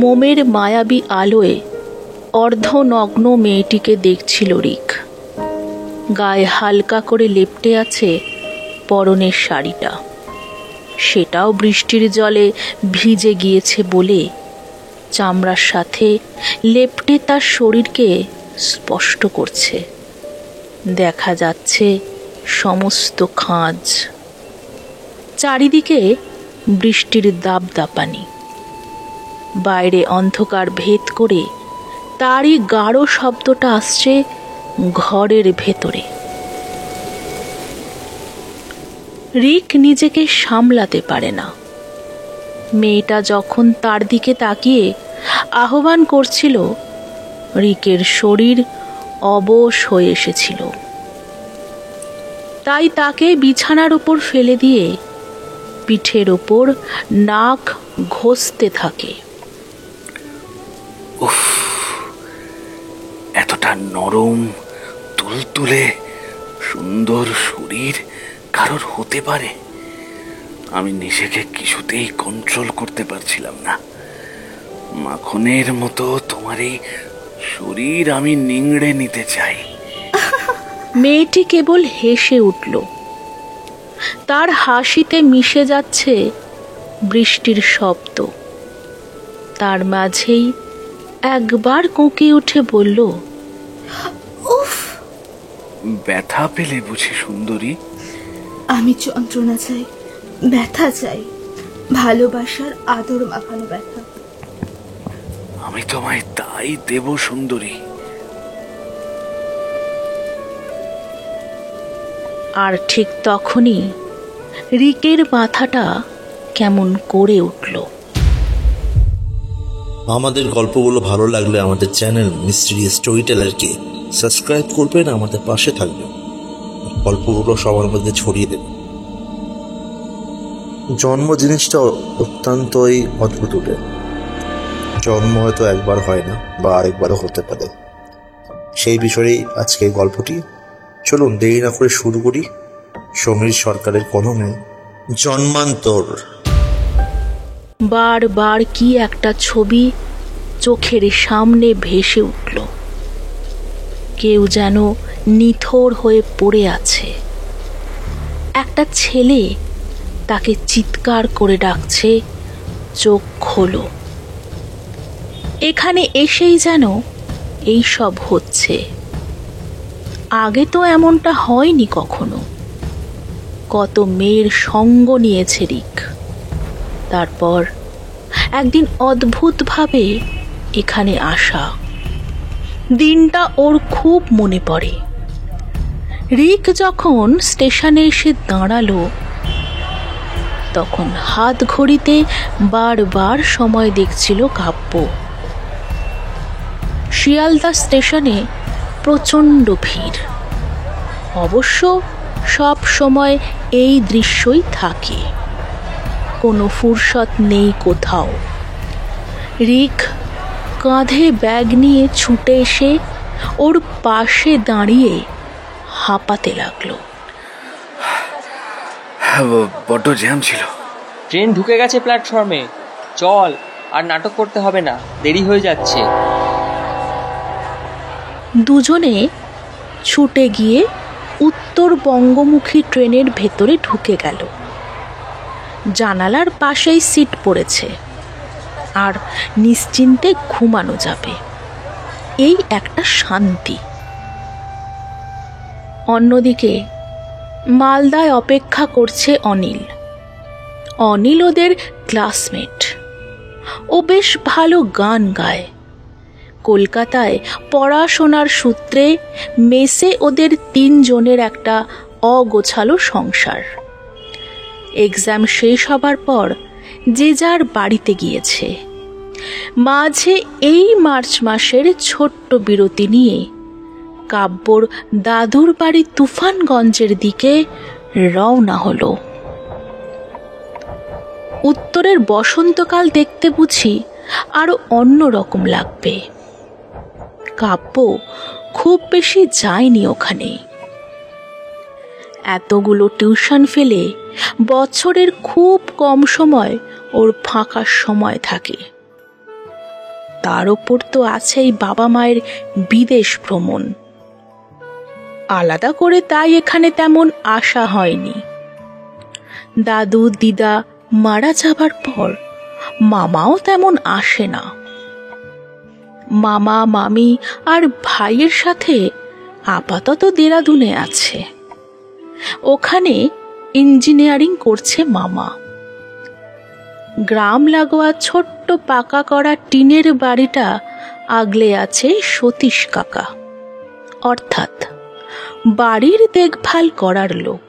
মোমের মায়াবী আলোয় অর্ধনগ্ন মেয়েটিকে দেখছিল রিক। গায়ে হালকা করে লেপ্টে আছে পরনের শাড়িটা, সেটাও বৃষ্টির জলে ভিজে গিয়েছে বলে চামড়ার সাথে লেপ্টে তার শরীরকে স্পষ্ট করছে। দেখা যাচ্ছে সমস্ত খাঁজ। চারিদিকে বৃষ্টির দাপদাপানি। বাইরে অন্ধকার ভেদ করে তারই গাঢ় শব্দটা আসছে ঘরের ভেতরে। রিক নিজেকে সামলাতে পারে না। মেয়েটা যখন তার দিকে তাকিয়ে আহ্বান করছিল, রিকের শরীর অবশ হয়ে এসেছিল। তাই তাকে বিছানার উপর ফেলে দিয়ে পিঠের ওপর নাক ঘষতে থাকে। উফ, এতটা নরম তুলতুলে সুন্দর শরীর কারোর হতে পারে? আমি নিজেকে কিছুতেই কন্ট্রোল করতে পারছিলাম না। মাখনের মতো তোমার এই শরীর আমি নিংড়ে নিতে চাই। মেয়েটি কেবল হেসে উঠল। তার হাসিতে মিশে যাচ্ছে বৃষ্টির শব্দ। তার মাঝেই একবার কোঁকিয়ে উঠে বলল, উফ! ব্যথা পেলে বুঝি সুন্দরী? আমি যন্ত্রণা চাই, ব্যথা চাই, ভালোবাসার আদর মাখানো ব্যথা। আমি তোমায় তাই দেব সুন্দরী। আর ঠিক তখনই রিকের মাথাটা কেমন করে উঠল। আমাদের গল্পগুলো ভালো লাগলে আমাদের চ্যানেল মিস্ট্রি স্টোরি টেলারকে সাবস্ক্রাইব করবেন, আমাদের পাশে থাকবেন, গল্পগুলো সবার মধ্যে ছড়িয়ে দেবেন। জন্ম জিনিসটা অত্যন্তই অদ্ভুত। জন্ম হয়তো একবার হয় না, বা আরেকবারও হতে পারে। সেই বিষয়েই আজকে গল্পটি। চলুন দেরি না করে শুরু করি। সমীর সরকারের কলমে জন্মান্তর। বারবার কি একটা ছবি চোখের সামনে ভেসে উঠল। কেউ যেন নিথর হয়ে পড়ে আছে। একটা ছেলে তাকে চিৎকার করে ডাকছে, চোখ খোলো। এখানে এসেই যেন এই সব হচ্ছে। আগে তো এমনটা হয়নি কখনো। কত মেয়ের সঙ্গ নিয়েছে রিক। তারপর একদিন অদ্ভুতভাবে এখানে আসা। দিনটা ওর খুব মনে পড়ে। রিক যখন স্টেশনে এসে দাঁড়ালো, তখন হাত ঘড়িতে বারবার সময় দেখছিল কাব্য। শিয়ালদা স্টেশনে প্রচণ্ড ভিড়। অবশ্য সব সময় এই দৃশ্যই থাকে, কোনো ফুরসত নেই কোথাও। রিক কাঁধে ব্যাগ নিয়ে ছুটে এসে ওর পাশে দাঁড়িয়ে হাঁপাতে লাগলো। বড্ড জ্যাম ছিল। ট্রেন ঢুকে গেছে প্ল্যাটফর্মে, চল, আর নাটক করতে হবে না, দেরি হয়ে যাচ্ছে। দুজনে ছুটে গিয়ে উত্তরবঙ্গমুখী ট্রেনের ভেতরে ঢুকে গেল। জানালার পাশেই সিট পড়েছে, আর নিশ্চিন্তে ঘুমানো যাবে, এই একটা শান্তি। অন্যদিকে মালদায় অপেক্ষা করছে অনিল। অনিল ওদের ক্লাসমেট। ও বেশ ভালো গান গায়। কলকাতায় পড়াশোনার সূত্রে মেসে ওদের 3 জনের একটা অগোছালো সংসার। এক্সাম শেষ হবার পর যে যার বাড়িতে গিয়েছে। মাঝে এই মার্চ মাসের ছোট্ট বিরতি নিয়ে কাব্যর দাদুর বাড়ি তুফানগঞ্জের দিকে রওনা হলো। উত্তরের বসন্তকাল দেখতে বুঝি আরো অন্যরকম লাগবে। কাব্য খুব বেশি যায়নি ওখানে। এতগুলো টিউশন ফেলে বছরের খুব কম সময় ওর ফাঁকা সময় থাকে। তার ওপর তো আছেই বাবা মায়ের বিদেশ ভ্রমণ। আলাদা করে তাই এখানে তেমন আসা হয়নি। দাদু দিদা মারা যাবার পর মামাও তেমন আসে না। মামা মামি আর ভাইয়ের সাথে আপাতত দেরাদুনে আছে। ওখানে ইঞ্জিনিয়ারিং করছে মামা। গ্রাম লাগোয়া ছোট্ট পাকা করা টিনের বাড়িটা আগলে আছে সতীশ কাকা, অর্থাৎ বাড়ির দেখভাল করার লোক।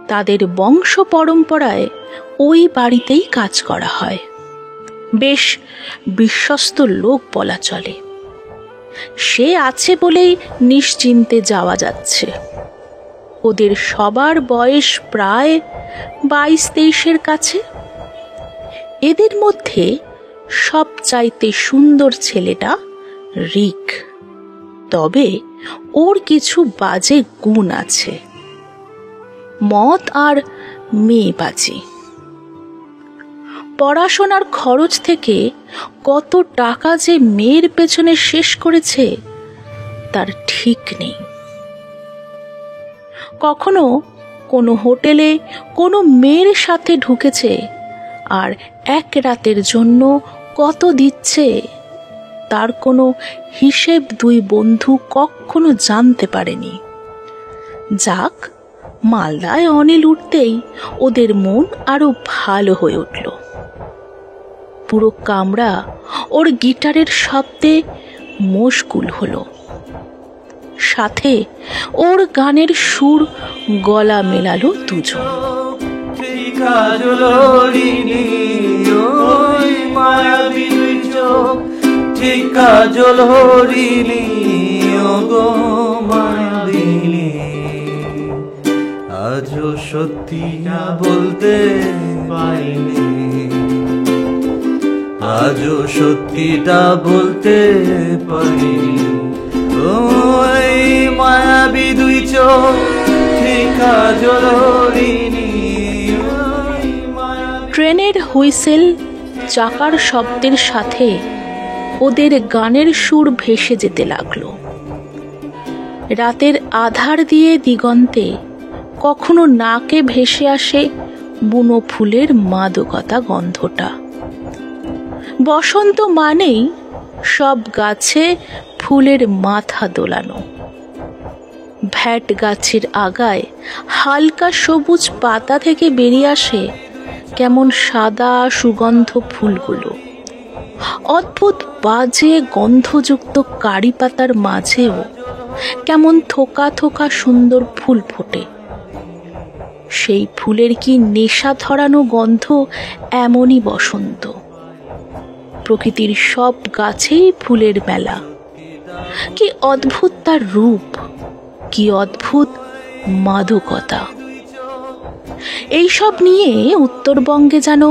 তাদের বংশ পরম্পরায় ওই বাড়িতেই কাজ করা হয়। বেশ বিশ্বস্ত লোক বলা চলে। সে আছে বলেই নিশ্চিন্তে যাওয়া যাচ্ছে। ওদের সবার বয়স প্রায় 22-23-এর কাছে। এদের মধ্যে সবচাইতে সুন্দর ছেলেটা রিক। তবে ওর কিছু বাজে গুণ আছে, মদ আর মেয়েবাজি। পড়াশোনার খরচ থেকে কত টাকা যে মেয়ের পেছনে শেষ করেছে তার ঠিক নেই। কখনো কোনো হোটেলে কোনো মেয়ের সাথে ঢুকেছে আর এক রাতের জন্য কত দিচ্ছে তার কোনো হিসেব দুই বন্ধু কখনো জানতে পারেনি। যাক, মালদায় অনিল উঠতেই ওদের মন আরো ভালো হয়ে উঠল। পুরো কামরা ওর গিটারের শব্দে মশগুল হলো। সাথে ওর গানের সুর গলা মেলালো দুজন। আজও সত্যি না বলতে পারিনি, আজও সত্যিটা বলতে পারিনি। ওই মায়াবী দুই চোখ কাজল হরিণী। ট্রেনের হুইসেল চাকার শব্দের সাথে ওদের গানের সুর ভেসে যেতে লাগলো। রাতের আধার দিয়ে দিগন্তে কখনো নাকে ভেসে আসে বুনো ফুলের মাদকতা গন্ধটা। বসন্ত মানেই সব গাছে ফুলের মাথা দোলানো। ভ্যাট গাছের আগায় হালকা সবুজ পাতা থেকে বেরিয়ে আসে কেমন সাদা সুগন্ধ ফুলগুলো। অদ্ভুত বাজে গন্ধযুক্ত কারি পাতার মাঝেও কেমন থোকা থোকা সুন্দর ফুল ফোটে। সেই ফুলের কি নেশা ধরানো গন্ধ, এমনই বসন্ত। প্রকৃতির সব গাছেই ফুলের মেলা। কি অদ্ভুত তার রূপ, কি অদ্ভুত মাদকতা। এইসব নিয়ে উত্তরবঙ্গে যেন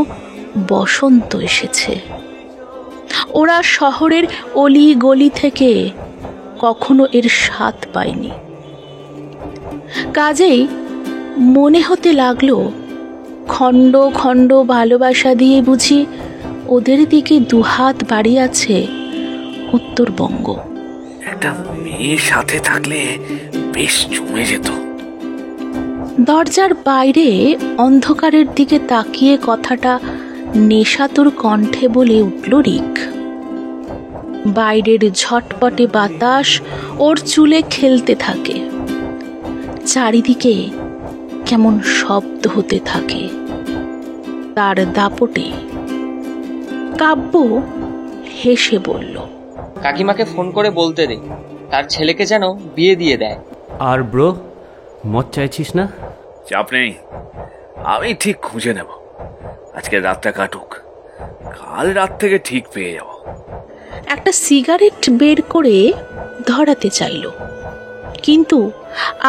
বসন্ত এসেছে। ওরা শহরের অলি গলি থেকে কখনো এর স্বাদ পায়নি। কাজেই মনে হতে লাগলো খণ্ড খণ্ড ভালোবাসা দিয়ে বুঝি ওদের দিকে দুহাত বাড়িয়ে আছে উত্তরবঙ্গ। একটা মেয়ে সাথে থাকলে বেশ জমে যেত। দরজার বাইরে অন্ধকারের দিকে তাকিয়ে কথাটা নেশাতুর কণ্ঠে বলে উঠল রিক। বাইরের ঝটপটে বাতাস ওর চুলে খেলতে থাকে। চারিদিকে কেমন শব্দ হতে থাকে তার দাপটে। কাব্য হেসে বলল, কাকিমাকে ফোন করে বলতে দে তার ছেলেকে যেন বিয়ে দিয়ে দেয়। আর ব্রো, মদ চাইছিস না? চাপ নেই, আমি ঠিক খুঁজে নেব। আজকে রাতটা কাটুক, কাল রাত থেকে ঠিক পেয়ে যাব। একটা সিগারেট বের করে ধরাতে চাইল, কিন্তু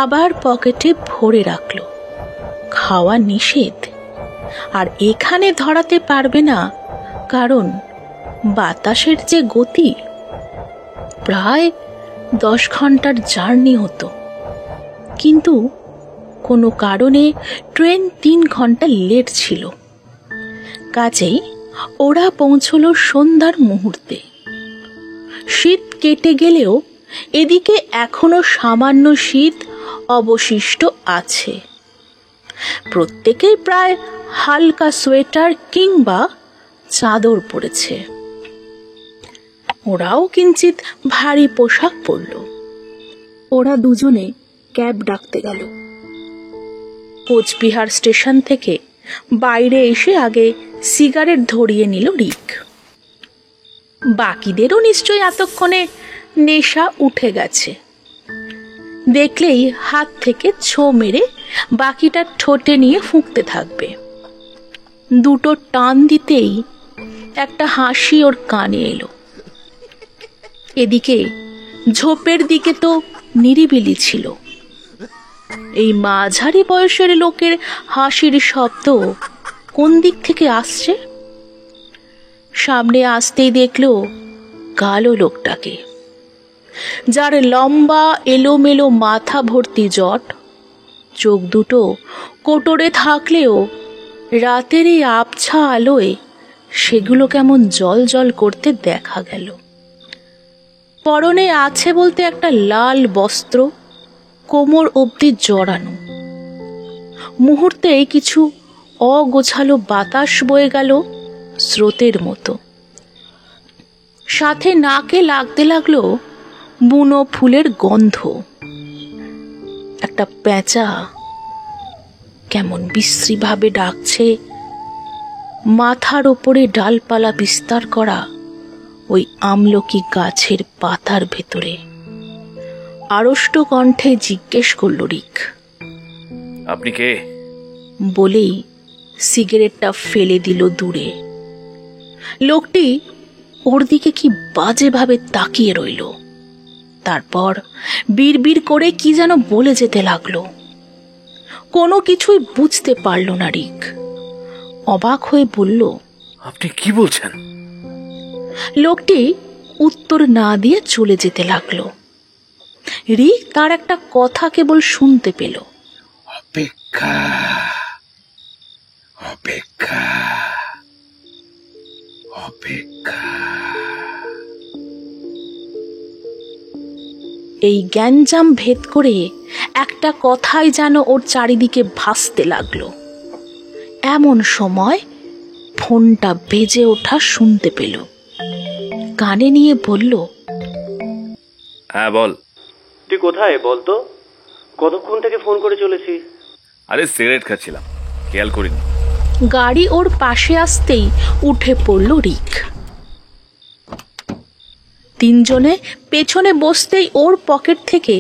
আবার পকেটে ভরে রাখল। খাওয়া নিষেধ, আর এখানে ধরাতে পারবে না, কারণ বাতাসের যে গতি, প্রায় 10 ঘন্টার জার্নি হতো। কিন্তু কোনো কারণে ট্রেন 3 ঘন্টা লেট ছিল। কাজেই ওরা পৌঁছলো সন্ধ্যার মুহূর্তে। শীত কেটে গেলেও এদিকে এখনো সামান্য শীত অবশিষ্ট আছে। প্রত্যেকেই প্রায় হালকা সোয়েটার কিংবা চাদর পরেছে। ওরাও কিঞ্চিত ভারী পোশাক পরল। ওরা দুজনে ক্যাব ডাকতে গেল। কোচবিহার স্টেশন থেকে বাইরে এসে আগে সিগারেট ধরিয়ে নিল রিক। বাকিদেরও নিশ্চয়ই এতক্ষণে নেশা উঠে গেছে। দেখলেই হাত থেকে ছো মেরে বাকিটা ঠোঁটে নিয়ে ফুঁকতে থাকবে। দুটো টান দিতেই একটা হাসি ওর কানে এলো। এদিকে ঝোপের দিকে তো নিরিবিলি ছিল। এই মাঝারি বয়সের লোকের হাসির শব্দ কোন দিক থেকে আসছে? সামনে আসতেই দেখলো কালো লোকটাকে, যার লম্বা এলোমেলো মাথা ভর্তি জট, চোখ দুটো কোটরে থাকলেও রাতের এই আবছা আলোয় সেগুলো কেমন জল জল করতে দেখা গেল। পরনে আছে বলতে একটা লাল বস্ত্র, কোমর অবধি জড়ানো। মুহূর্তেই কিছু অগোছালো বাতাস বয়ে গেল স্রোতের মতো। সাথে নাকে লাগতে লাগলো বুনো ফুলের গন্ধ। একটা পেঁচা কেমন বিশ্রীভাবে ডাকছে মাথার ওপরে ডালপালা বিস্তার করা ওই আমলকি গাছের পাতার ভেতরে। আড়ষ্ট কণ্ঠে জিজ্ঞেস করল রিক, আপনি কে? বলেই সিগারেটটা ফেলে দিল দূরে। লোকটি ওর দিকে কি বাজেভাবে তাকিয়ে রইল। তারপর বিড়বিড় করে কি যেন বলে যেতে লাগলো। কোনো কিছুই বুঝতে পারল না রিক। অবাক হয়ে বলল, আপনি কি বলছেন? লোকটি উত্তর না দিয়ে চলে যেতে লাগলো। রিক তার একটা কথা কেবল শুনতে পেল, অপেক্ষা, অপেক্ষা, অপেক্ষা। এই গ্যাঞ্জাম ভেদ করে একটা কথাই যেন ওর চারিদিকে ভাসতে লাগলো। এমন সময় ফোনটা বেজে ওঠা শুনতে পেল। কানে নিয়ে বলল, হ্যাঁ বল। তুই কোথায় বলতো? কতক্ষণ থেকে ফোন করে চলেছি। আরে সিগারেট খাচ্ছিলাম, খেয়াল করিনি। গাড়ি ওর পাশে আসতেই উঠে পড়ল রিক। তিনজনে পেছনে বসতেই ওর পকেট থেকে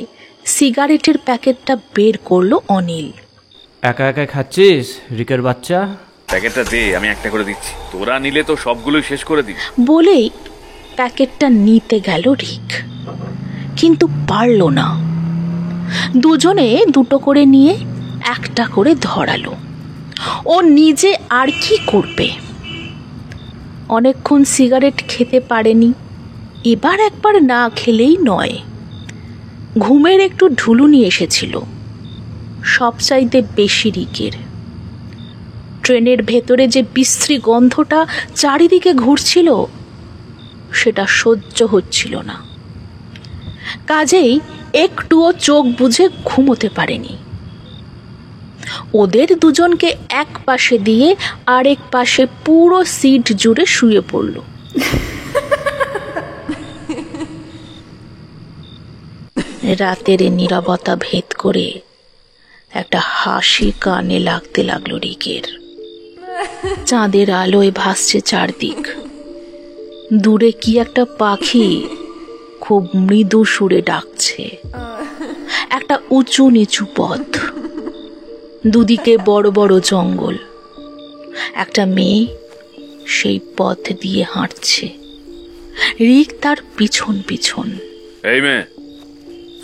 সিগারেটের প্যাকেটটা বের করলো অনিল। একা একা খাচ্ছিস রিকের বাচ্চা? প্যাকেটটা দে, আমি একটা করে দিচ্ছি। তোরা নিলে তো সবগুলোই শেষ করে দিই। বলেই প্যাকেটটা নিতে গেল রিক, কিন্তু পারল না। দুজনে দুটো করে নিয়ে একটা করে ধরালো। ও নিজে আর কি করবে? অনেকক্ষণ সিগারেট খেতে পারেনি। এবার একবার না খেলেই নয়। ঘুমের একটু ঢুলুনি এসেছিল, সবচাইতে বেশি রিকের। ট্রেনের ভেতরে যে বিশ্রী গন্ধটা চারিদিকে ঘুরছিল সেটা সহ্য হচ্ছিল না। কাজেই একটুও চোখ বুজে ঘুমোতে পারেনি। ওদের দুজনকে এক পাশে দিয়ে আরেক পাশে পুরো সিট জুড়ে শুয়ে পড়ল। রাতের নীরবতা ভেদ করে একটা হাসি কানে লাগতে লাগলো রিকের। চাঁদের আলোয় ভাসছে চারদিক। দূরে কি একটা পাখি খুব মৃদু সুরে ডাকছে। একটা উঁচু নিচু পথ, দুদিকে বড় বড় জঙ্গল। একটা মেয়ে সেই পথ দিয়ে হাঁটছে। রিক তার পিছন পিছন। এই মেয়ে,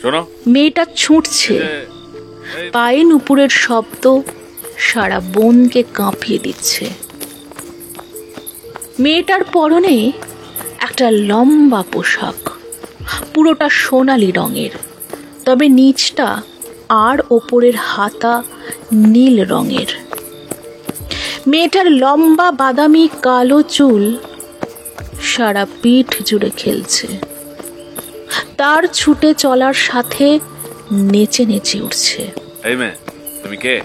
শোনো। মেয়েটা ছুটছে। পায়ে নুপুরের শব্দ সারা বনকে কাঁপিয়ে দিচ্ছে। মেয়েটার পরনে একটা লম্বা পোশাক, পুরোটা সোনালি রঙের, তবে নিচটা আর ওপরের হাতা নীল রঙের। মেয়েটার লম্বা বাদামি কালো চুল সারা পিঠ জুড়ে খেলছে, তার ছুটে চলার সাথে নেচে নেচে উঠছে। এই মেয়ে, তুমি কে?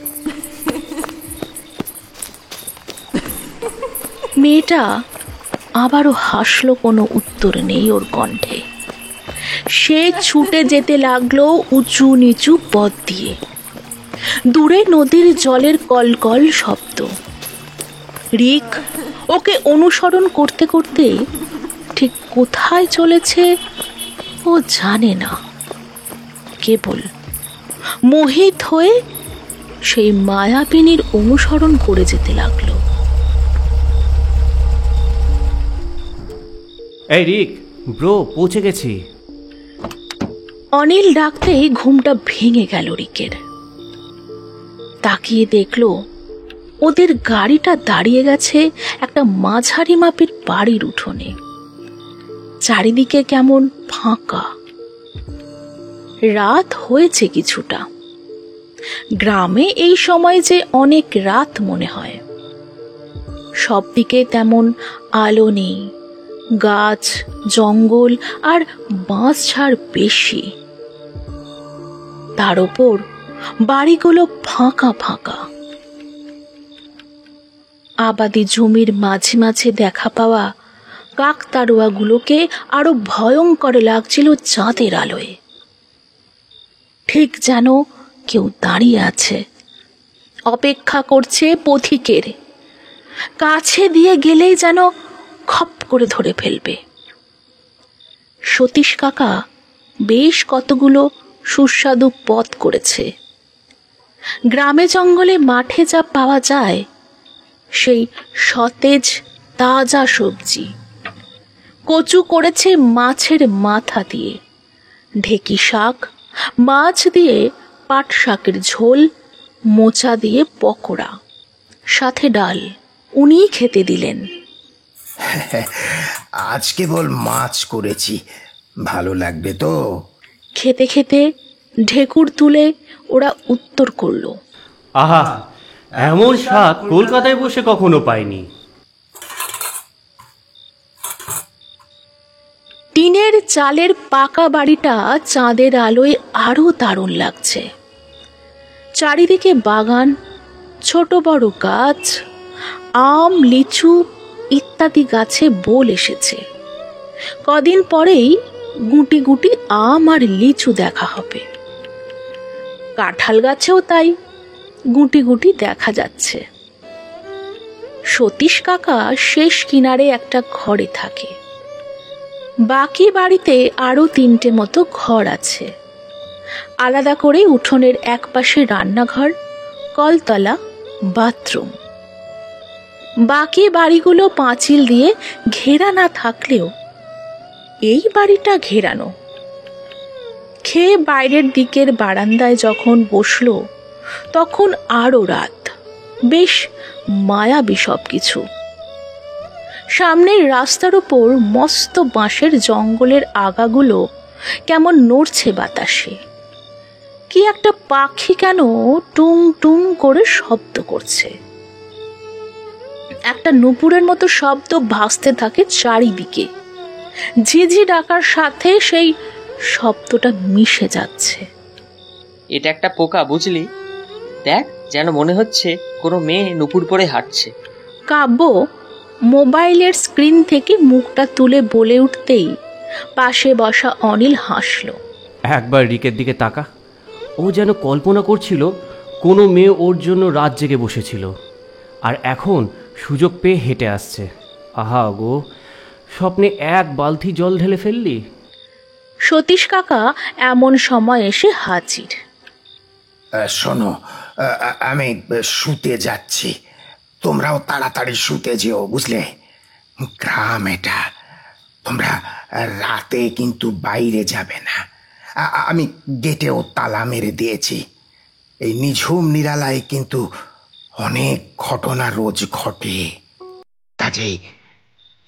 মেয়েটা আবারও হাসলো, কোনো উত্তর নেই ওর কণ্ঠে। সে ছুটে যেতে লাগলো উঁচু নিচু পথ দিয়ে। দূরে নদীর জলের কলকল শব্দ। রিক ওকে অনুসরণ করতে করতে ঠিক কোথায় চলেছে ও জানে না, কেবল মোহিত হয়ে সেই মায়াবিনীর অনুসরণ করে যেতে লাগলো। এই রিক ব্রো, পৌঁছে গেছি। অনিল ডাকতেই ঘুমটা ভেঙে গেল রিকের। তাকিয়ে দেখলো ওদের গাড়িটা দাঁড়িয়ে গেছে একটা মাঝারি মাপের বাড়ির উঠোনে। চারিদিকে কেমন ফাঁকা। রাত হয়েছে কিছুটা। গ্রামে এই সময় যে অনেক রাত মনে হয়। সব দিকে তেমন আলো নেই, গাছ জঙ্গল আর বাঁশঝাড় বেশি। তার উপর বাড়িগুলো ফাঁকা ফাঁকা। আবাদি জমির মাঝে মাঝে দেখা পাওয়া কাকতাড়ুয়াগুলোকে আরো ভয়ঙ্কর লাগছিল চাঁদের আলোয়। ঠিক যেন কেউ দাঁড়িয়ে আছে, অপেক্ষা করছে পথিকের। কাছে দিয়ে গেলেই যেন খপ করে ধরে ফেলবে। সতীশ কাকা বেশ কতগুলো সুস্বাদু পদ করেছে। গ্রামে জঙ্গলে মাঠে যা পাওয়া যায় সেই সতেজ তাজা সবজি। কচু করেছে মাছের মাথা দিয়ে, ঢেকি শাক, মাছ দিয়ে পাট শাকের ঝোল, মোচা দিয়ে পকোড়া, সাথে ডাল। উনিই খেতে দিলেন। আজ কেবল মাছ করেছি, ভালো লাগবে তো? খেতে খেতে ঢেকুর তুলে ওরা উত্তর করলো, আহা, এমন স্বাদ কলকাতায় বসে কখনো পাইনি। টিনের চালের পাকা বাড়িটা চাঁদের আলোয় আরো দারুণ লাগছে। চারিদিকে বাগান, ছোট বড় গাছ, আম লিচু ইত্যাদি গাছে বোল এসেছে। কদিন পরেই গুটি গুটি আম আর লিচু দেখা হবে। কাঁঠাল গাছেও তাই গুটি গুটি দেখা যাচ্ছে। সতীশ কাকা শেষ কিনারে একটা ঘরে থাকে। বাকি বাড়িতে আরো 3টে মতো ঘর আছে। আলাদা করে উঠোনের একপাশে রান্নাঘর, কলতলা, বাথরুম। বাকি বাড়িগুলো পাঁচিল দিয়ে ঘেরা না থাকলেও এই বাড়িটা ঘেরানো। খেয়ে বাইরের দিকের বারান্দায় যখন বসলো তখন আরো রাত। বেশ মায়াবী সব কিছু। সামনের রাস্তার উপর মস্ত বাঁশের জঙ্গলের আগাগুলো কেমন নড়ছে বাতাসে। কি একটা পাখি কেন টুং টুং করে শব্দ করছে। একটা নুপুরের মতো শব্দ ভাসতে থাকে চারিদিকে। ঝিঝি ডাকার সাথে সেই শব্দটা মিশে যাচ্ছে। এটা একটা পোকা, বুঝলি? দেখ, যেন মনে হচ্ছে কোনো মেয়ে নুপুর পরে হাঁটছে। কাব্য মোবাইলের স্ক্রিন থেকে মুখটা তুলে বলে উঠতেই পাশে বসা অনিল হাসল। একবার রিকের দিকে তাকা, ও যেন কল্পনা করছিল কোনো মেয়ে ওর জন্য রাত জেগে বসেছিল, আর এখন সুযোগ পেয়ে হেঁটে আসছে। আহা গো, স্বপ্নে এক বালতি জল ঢেলে ফেললি। সতীশ কাকা এমন সময় এসে হাজির। শোনো, আমি শুতে যাচ্ছি, তোমরাও তাড়াতাড়ি শুতে যেও, বুঝলে? গ্রাম এটা, তোমরা রাতে কিন্তু বাইরে যাবে না। আমি গেটেও তালা মেরে দিয়েছি। এই নিঝুম নিরালায় কিন্তু অনেক ঘটনা রোজ ঘটে, কাজেই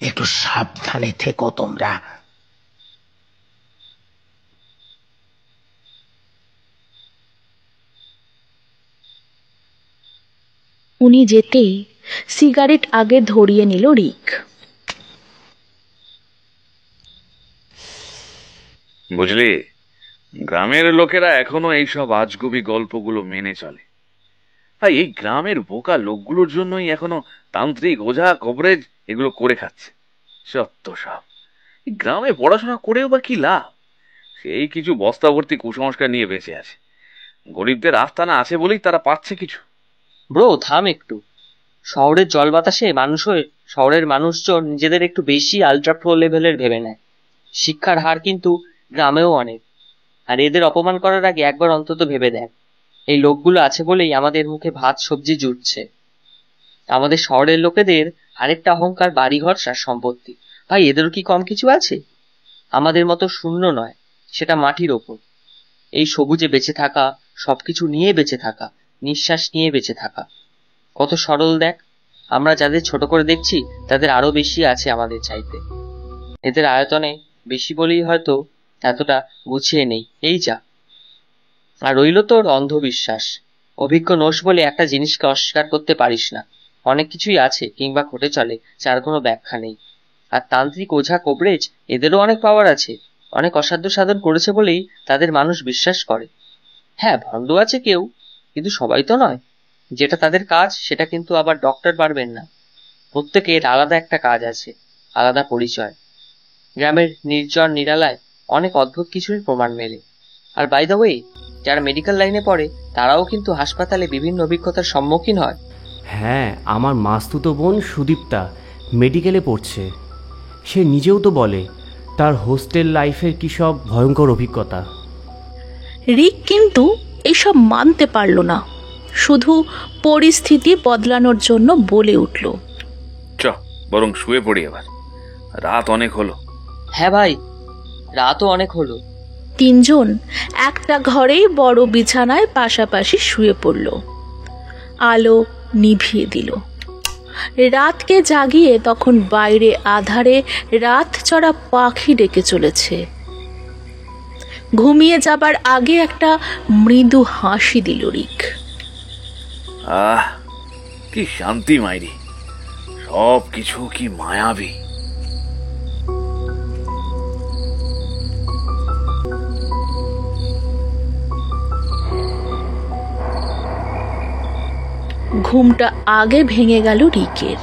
একটু সাবধানে থেকো তোমরা। উনি যেতেই সিগারেট আগে ধরিয়ে নিল রিক। বুঝলি, গ্রামের লোকেরা এখনো এইসব আজগুবি গল্পগুলো মেনে চলে। আর এই গ্রামের বোকা লোকগুলোর জন্যই এখনো তান্ত্রিক, ওঝা, কবরেজ এগুলো করে খাচ্ছে। সত্য সব। গ্রামে পড়াশোনা করেও বা কি লাভ? সেই কিছু বস্তা ভর্তি কুসংস্কার নিয়ে বেঁচে আছে। গরিবদের আস্তানা আছে বলেই তারা পাচ্ছে কিছু। ব্রো থাম একটু। শহরের জল বাতাসে শহরের মানুষজন নিজেদের একটু বেশি আলট্রা প্রো লেভেলের ভেবে নেয়। শিক্ষার হার কিন্তু গ্রামেও অনেক। আর এদের অপমান করার আগে একবার অন্তত ভেবে দেখ, এই লোকগুলো আছে বলেই আমাদের মুখে ভাত সবজি জুটছে। আমাদের শহরের লোকেদের আরেকটা অহংকার, বাড়িঘর আর সম্পত্তি। ভাই, এদেরও কি কম কিছু আছে? আমাদের মতো শূন্য নয়, সেটা মাটির ওপর। এই সবুজে বেঁচে থাকা, সবকিছু নিয়ে বেঁচে থাকা, নিঃশ্বাস নিয়ে বেঁচে থাকা কত সরল দেখ। আমরা যাদের ছোট করে দেখছি তাদের আরো বেশি আছে আমাদের চাইতে। এদের আয়তনে বেশি বলেই হয়তো এতটা গুছিয়ে নেই, এই যা। আর রইল তোর অন্ধবিশ্বাস। অভিজ্ঞ নোস বলে একটা জিনিসকে অস্বীকার করতে পারিস না। অনেক কিছুই আছে কিংবা ঘটে চলে যার কোনো ব্যাখ্যা নেই। আর তান্ত্রিক, ওঝা, কবরেজ এদেরও অনেক পাওয়ার আছে। অনেক অসাধ্য সাধন করেছে বলেই তাদের মানুষ বিশ্বাস করে। হ্যাঁ, ভণ্ড আছে কেউ, কিন্তু সবাই তো নয়। যেটা তাদের কাজ সেটা কিন্তু আবার ডক্টর পারবেন না। প্রত্যেকের আলাদা একটা কাজ আছে, আলাদা পরিচয়। গ্রামের নির্জন নিরালায় অনেক অদ্ভুত কিছুর প্রমাণ মেলে। আর বাই দ্য ওয়ে, যারা মেডিকেল লাইনে পড়ে তারাও কিন্তু হাসপাতালে বিভিন্ন অভিজ্ঞতার সম্মুখীন হয়। হ্যাঁ, আমার মাস্তুতো বোন সুদীপ্তা মেডিকেলে পড়ছে। সে নিজেও তো বলে তার হোস্টেল লাইফের কী সব ভয়ঙ্কর অভিজ্ঞতা। রিক কিন্তু এসব মানতে পারল না, শুধু পরিস্থিতি বদলানোর জন্য বলে উঠল, চ বরং শুয়ে পড়ি এবার, রাত অনেক হলো। হ্যাঁ ভাই, রাতও অনেক হলো। তিনজন একটা ঘরেই বড় বিছানায় পাশাপাশি শুয়ে পড়ল। আলো নিভিয়ে দিল। রাতকে জাগিয়ে তখন বাইরে আধারে রাত চড়া পাখি ডেকে চলেছে। ঘুমিয়ে যাবার আগে একটা মৃদু হাসি দিল রিক। আহ, কি শান্তি মাইরি, সব কিছু কি মায়াবী। ঘুমটা আগে ভেঙে গেল রিকের।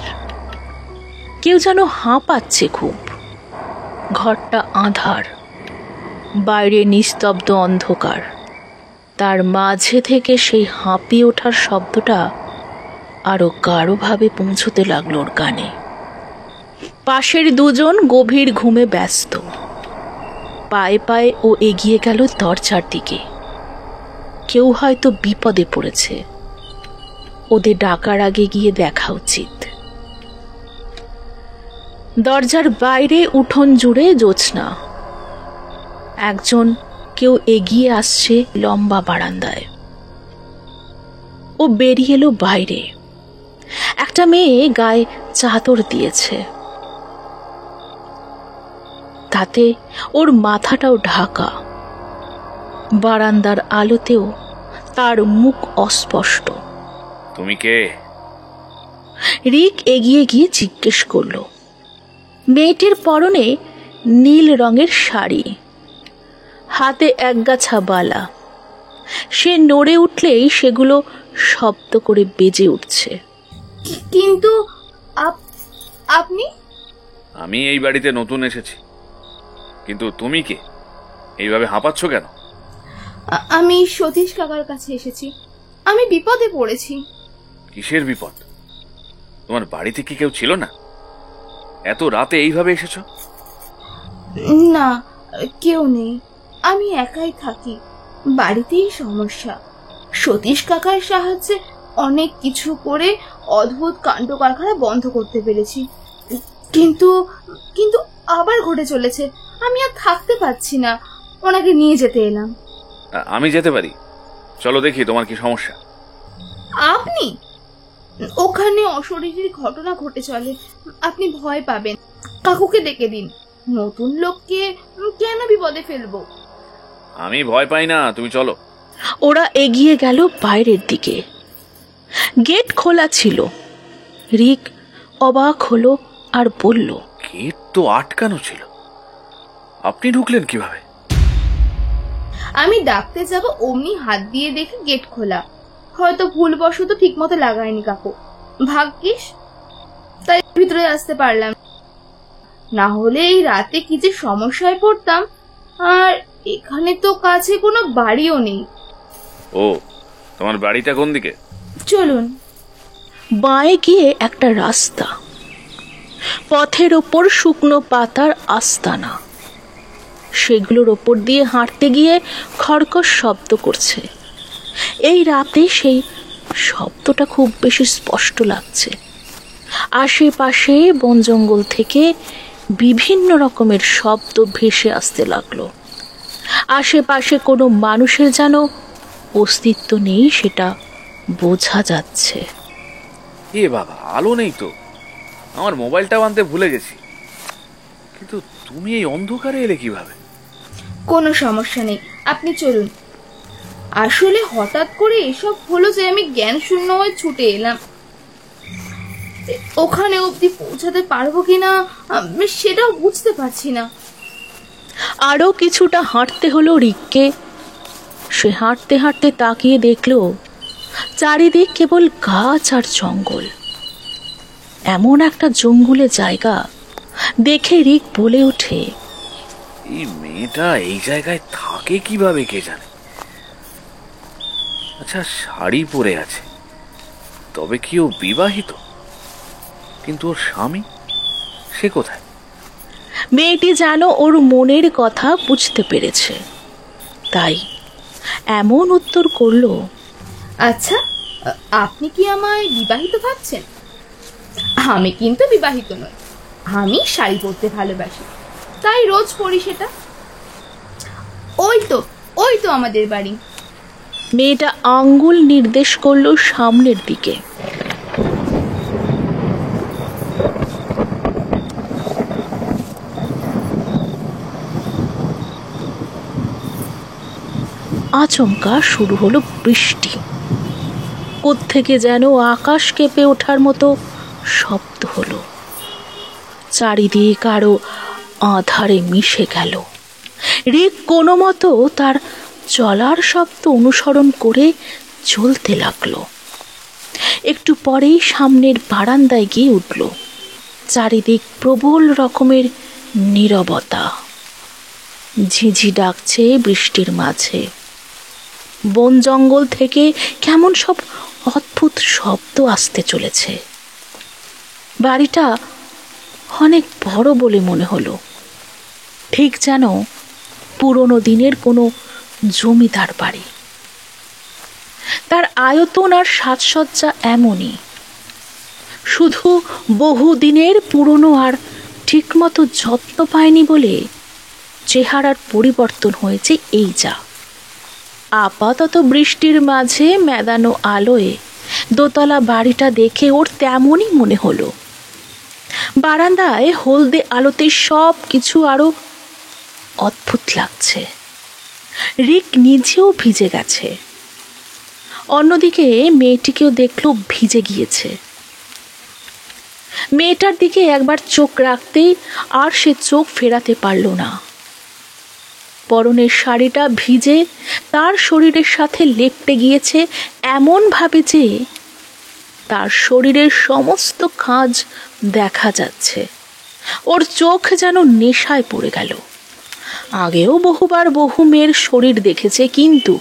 কেউ যেন হাঁপাচ্ছে খুব। ঘরটা আঁধার, বাইরে নিস্তব্ধ অন্ধকার। তার মাঝে থেকে সেই হাঁপিয়ে ওঠার শব্দটা আরো গাঢ়ভাবে পৌঁছতে লাগলো ওর কানে। পাশের দুজন গভীর ঘুমে ব্যস্ত। পায়ে পায়ে ও এগিয়ে গেল দরজার দিকে। কেউ হয়তো বিপদে পড়েছে, ওদের ডাকার আগে গিয়ে দেখা উচিত। দরজার বাইরে উঠোন জুড়ে জ্যোৎস্না। কেউ এগিয়ে আসছে লম্বা বারান্দায়। ও বেরিয়ে এলো বাইরে। একটা মেয়ে গায়ে চাদর দিয়েছে, তাতে ওর মাথাটাও ঢাকা। বারান্দার আলোতেও তার মুখ অস্পষ্ট। তুমি কে? রিক এগিয়ে গিয়ে জিজ্ঞেস করল। মেয়েটির পরনে নীল রঙের শাড়ি, হাতে একগাছা বালা। সে নড়ে উঠলেই সেগুলো শব্দ করে বেজে উঠছে। কিন্তু আপনি? আমি এই বাড়িতে নতুন এসেছি, কিন্তু তুমি কে? এইভাবে হাঁপাচ্ছ কেন? আমি সতীশ কাকার কাছে এসেছি। আমি বিপদে পড়েছি। কিসের বিপদ? তোমার বাড়িতে কি কেউ ছিল না? এত রাতে এইভাবে এসেছো? না, কেউ নেই। আমি একাই থাকি। বাড়িতেই সমস্যা। সতীশ কাকার সাহায্যে অনেক কিছু করে অদ্ভুত কাণ্ড কারখানা বন্ধ করতে পেরেছি, কিন্তু কিন্তু আবার ঘটে চলেছে। আমি আর থাকতে পারছি না, ওনাকে নিয়ে যেতে এলাম। আমি যেতে পারি, চলো দেখি তোমার কি সমস্যা। আপনি? ওখানে অশরীরীর ঘটনা ঘটে চলে, আপনি ভয় পাবেন। কাকুকে ডেকে দিন। নতুন লোককে কেন বিপদে ফেলবো? আমি ভয় পাই না, তুমি চলো। ওরা এগিয়ে গেল বাইরের দিকে। গেট খোলা ছিল। রিক অবাক হলো আর বলল, গেট তো আটকানো ছিল, আপনি ঢুকলেন কিভাবে? আমি ডাকতে যাব অমনি হাত দিয়ে দেখি গেট খোলা। হয়তো ভুলবশত ঠিক মতো লাগায়নি কাকু, ভাগ্যিস তাই ভিতরে আসতে পারলাম, না হলে এই রাতে কি যে সমস্যায় পড়তাম। আর এখানে তো কাছে কোনো বাড়িও নেই। ও, তোমার বাড়িটা কোন দিকে? চলুন। বাঁয়ে গিয়ে একটা রাস্তা, পথের ওপর শুকনো পাতার আস্তানা, সেগুলোর ওপর দিয়ে হাঁটতে গিয়ে খড়খড় শব্দ করছে। এই রাতে সেই শব্দটা খুব বেশি স্পষ্ট লাগছে। আশেপাশে বন জঙ্গল থেকে বিভিন্ন রকমের শব্দ ভেসে আসতে লাগলো। আশেপাশে কোনো মানুষের যেন অস্তিত্ব নেই সেটা বোঝা যাচ্ছে। এ বাবা, আলো নেই তো, আমার মোবাইলটাও আনতে ভুলে গেছি। কিন্তু তুমি এই অন্ধকারে এলে কিভাবে? কোনো সমস্যা নেই, আপনি চলুন। আসলে হঠাৎ করে এসব হলো যে আমি জ্ঞান শূন্য হয়ে ছুটে এলাম। ওখানে অবধি পৌঁছাতে পারবো কিনা সেটাও বুঝতে পারছি না। আরো কিছুটা হাঁটতে হলো রিককে। সে হাঁটতে হাঁটতে তাকিয়ে দেখলো চারিদিক কেবল গাছ আর জঙ্গল। এমন একটা জঙ্গলে জায়গা দেখে রিক বলে ওঠে, এই মেয়েটা এই জায়গায় থাকে কিভাবে কে জানে। আচ্ছা, শাড়ি পরে আছে, তবে কি ও বিবাহিত? কিন্তু ওর স্বামী সে কোথায়? মেয়েটি যেন ওর মনের কথা বুঝতে পেরেছে, তাই এমন উত্তর করলো, আচ্ছা, আপনি কি আমায় বিবাহিত ভাবছেন? আমি কিন্তু বিবাহিত নই, আমি শাড়ি পরতে ভালোবাসি, তাই রোজ পরি সেটা। ওই তো আমাদের বাড়ি। মেয়েটা আঙ্গুল নির্দেশ করলো সামনের দিকে। আচমকা শুরু হলো বৃষ্টি। কোত্থেকে যেন আকাশ কেঁপে ওঠার মতো শব্দ হলো। চারিদিক আরো আঁধারে মিশে গেল। রিক কোনো মতো তার চলার শব্দ অনুসরণ করে চলতে লাগলো। একটু পরেই সামনের বারান্দায় গিয়ে উঠল। চারিদিক প্রবল রকমের নীরবতা। ঝিঝি ডাকছে বৃষ্টির মাঝে। বন জঙ্গল থেকে কেমন সব অদ্ভুত শব্দ আসতে চলেছে। বাড়িটা অনেক বড় বলে মনে হলো, ঠিক যেন পুরনো দিনের কোনো জমিদার বাড়ি। তার আয়তন আর সাজসজ্জা এমনই, শুধু বহুদিনের পুরনো আর ঠিকমতো যত্ন পায়নি বলে চেহারার পরিবর্তন হয়েছে এই যা। আপাতত বৃষ্টির মাঝে মেদানো আলোয় দোতলা বাড়িটা দেখে ওর তেমনই মনে হলো। বারান্দায় হলদে আলোতে সব কিছু আরো অদ্ভুত লাগছে। রিক নিজেও ভিজে গেছে। অন্যদিকে মেয়েটিকেও দেখলো ভিজে গিয়েছে। মেয়েটার দিকে একবার চোখ রাখতেই আর সে চোখ ফেরাতে পারল না। পরনের শাড়িটা ভিজে তার শরীরের সাথে লেপ্টে গিয়েছে এমন ভাবে যে তার শরীরের সমস্ত খাঁজ দেখা যাচ্ছে। ওর চোখ যেন নেশায় পড়ে গেল। আগেও বহুবার বহু মেয়ের শরীর দেখেছে, কিন্তু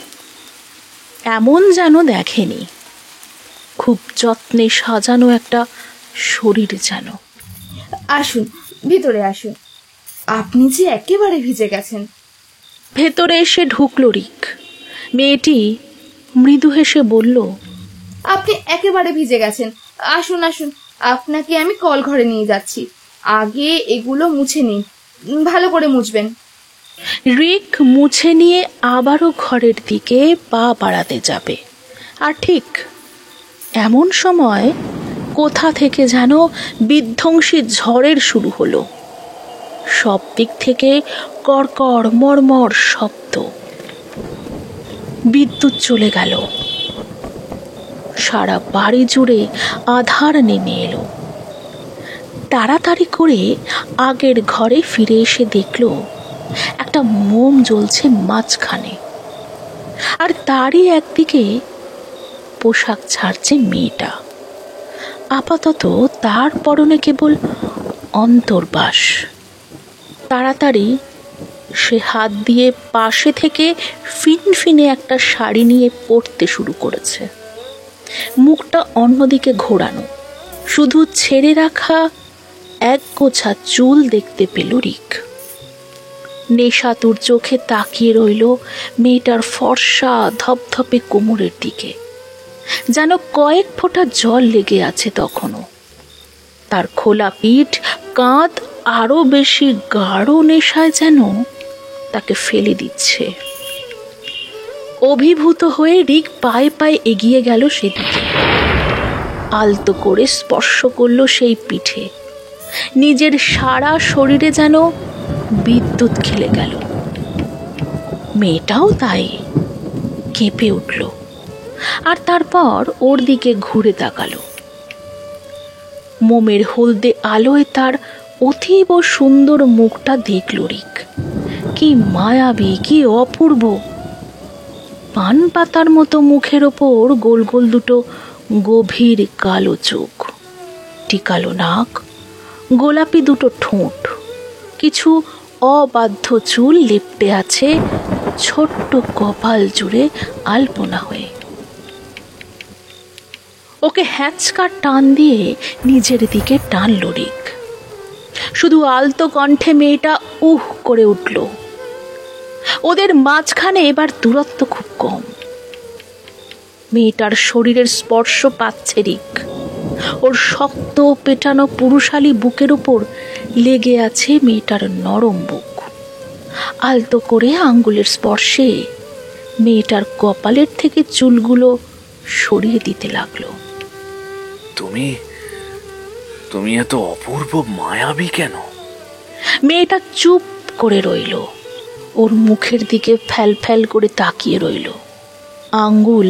এমন যেন দেখেনি। খুব যত্নে সাজানো একটা শরীর যেন। আসুন, ভিতরে আসুন। আপনি যে একেবারে ভিজে গেছেন। ভেতরে এসে ঢুকলো রিক। মেয়েটি মৃদু হেসে বলল, আপনি একেবারে ভিজে গেছেন। আসুন আসুন, আপনাকে আমি কল ঘরে নিয়ে যাচ্ছি। আগে এগুলো মুছে নিন, ভালো করে মুছবেন। রিক মুছে নিয়ে আবারও ঘরের দিকে পা বাড়াতে যাবে, আর ঠিক এমন সময় কোথা থেকে যেন বিধ্বংসী ঝড়ের শুরু হলো। সব দিক থেকে কড়কড় মরমর শব্দ। বিদ্যুৎ চলে গেল। সারা বাড়ি জুড়ে আধার নেমে এলো। তাড়াতাড়ি করে আগের ঘরে ফিরে এসে দেখল একটা মোম জ্বলছে মাঝখানে, আর তারই একদিকে পোশাক ছাড়ছে মেয়েটা। আপাতত তার পরনে কেবল অন্তর্বাস। তাড়াতাড়ি সে হাত দিয়ে পাশে থেকে ফিনফিনে একটা শাড়ি নিয়ে পরতে শুরু করেছে। মুখটা অন্যদিকে ঘোরানো, শুধু ছেড়ে রাখা এক গোছা চুল দেখতে পেল রিক। নেশাতুর চোখে তাকিয়ে রইল মেয়েটার ফর্সা ধপধপে কোমরের দিকে, যেন কয়েক ফোঁটা জল লেগে আছে তখনও। তার খোলা পিঠ, কাঁধ আরো বেশি গাঢ় নেশায় যেন তাকে ফেলে দিচ্ছে। অভিভূত হয়ে রিক পায়ে পায়ে এগিয়ে গেল সেদিকে। আলতো করে স্পর্শ করল সেই পিঠে। নিজের সারা শরীরে যেন বিদ্যুৎ খেলে গেল। মেয়েটাও তাই কেঁপে উঠল, আর তারপর ওর দিকে ঘুরে তাকালো। মোমের হলদে আলোয় তার অতীব সুন্দর মুখটা দেখল রিক। কি মায়াবী, কি অপূর্ব! পান পাতার মতো মুখের ওপর গোল গোল দুটো গভীর কালো চোখ, টিকালো নাক, গোলাপি দুটো ঠোঁট, কিছু অবাধ্য চুল লেপ্টে আছে ছোট্ট কপাল জুড়ে আলপনা হয়ে। ওকে হ্যাঁচকা টান দিয়ে নিজের দিকে টানল রিক। শুধু আলতো কণ্ঠে মেয়েটা উহ করে উঠল। ওদের মাঝখানে এবার দূরত্ব খুব কম। মেয়েটার শরীরের স্পর্শ পাচ্ছে রিক। ওর শক্ত পেটানো পুরুষালী বুকের উপর লেগে আছে মেয়েটার নরম বুক। আলতো করে আঙ্গুলের স্পর্শে মেয়েটার কপালের থেকে চুলগুলো সরিয়ে দিতে লাগলো। তুমি তুমি এত অপূর্ব মায়াবী কেন? মেয়েটা চুপ করে রইল, ওর মুখের দিকে ফ্যাল ফ্যাল করে তাকিয়ে রইল। আঙ্গুল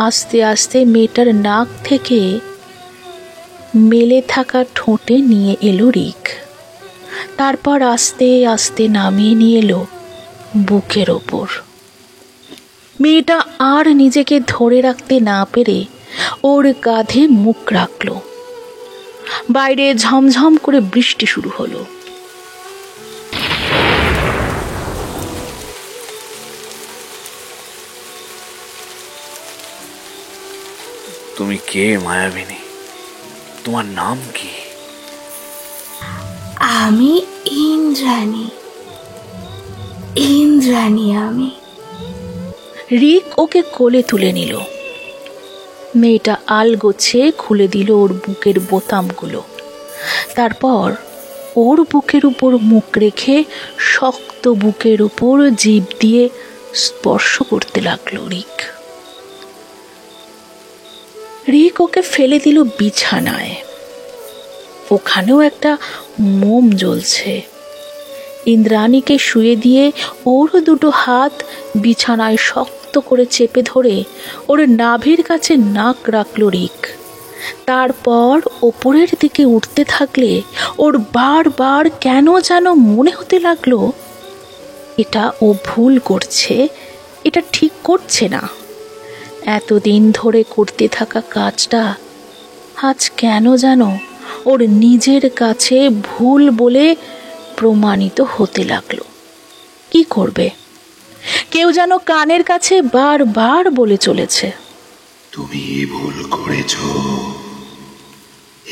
আস্তে আস্তে মেয়েটার নাক থেকে মেলে থাকা ঠোঁটে নিয়ে এলো রিক। তারপর আস্তে আস্তে নামিয়ে নিয়ে এলো বুকের ওপর। মেয়েটা আর নিজেকে ধরে রাখতে না পেরে ওর কাঁধে মুখ রাখল। বাইরে ঝমঝম করে বৃষ্টি শুরু হলো। তুমি কে মায়াবিনী? তোমার নাম কি? আমি ইন্দ্রাণী। ইন্দ্রাণী আমি। রিক ওকে কোলে তুলে নিল। মেয়েটা আলগোছে খুলে দিল ওর বুকের বোতামগুলো। তারপর ওর বুকের উপর মুখ রেখে শক্ত বুকের উপর জিভ দিয়ে স্পর্শ করতে লাগলো রিক। রিক ওকে ফেলে দিল বিছানায়। ওখানেও একটা মোম জ্বলছে। ইন্দ্রাণীকে শুয়ে দিয়ে ওর দুটো হাত বিছানায় শক্ত করে চেপে ধরে ওর নাভির কাছে নাক রাখল রিক। তারপর ওপরের দিকে উঠতে থাকলে ওর বারবার কেন যেন মনে হতে লাগলো এটা ও ভুল করছে, এটা ঠিক করছে না। এতদিন ধরে করতে থাকা কাজটা আজ কেন যেন ওর নিজের কাছে ভুল বলে প্রমাণিত হতে লাগলো। কি করবে? কেউ যেন কানের কাছে বারবার বলে চলেছে, তুমি ভুল করেছ,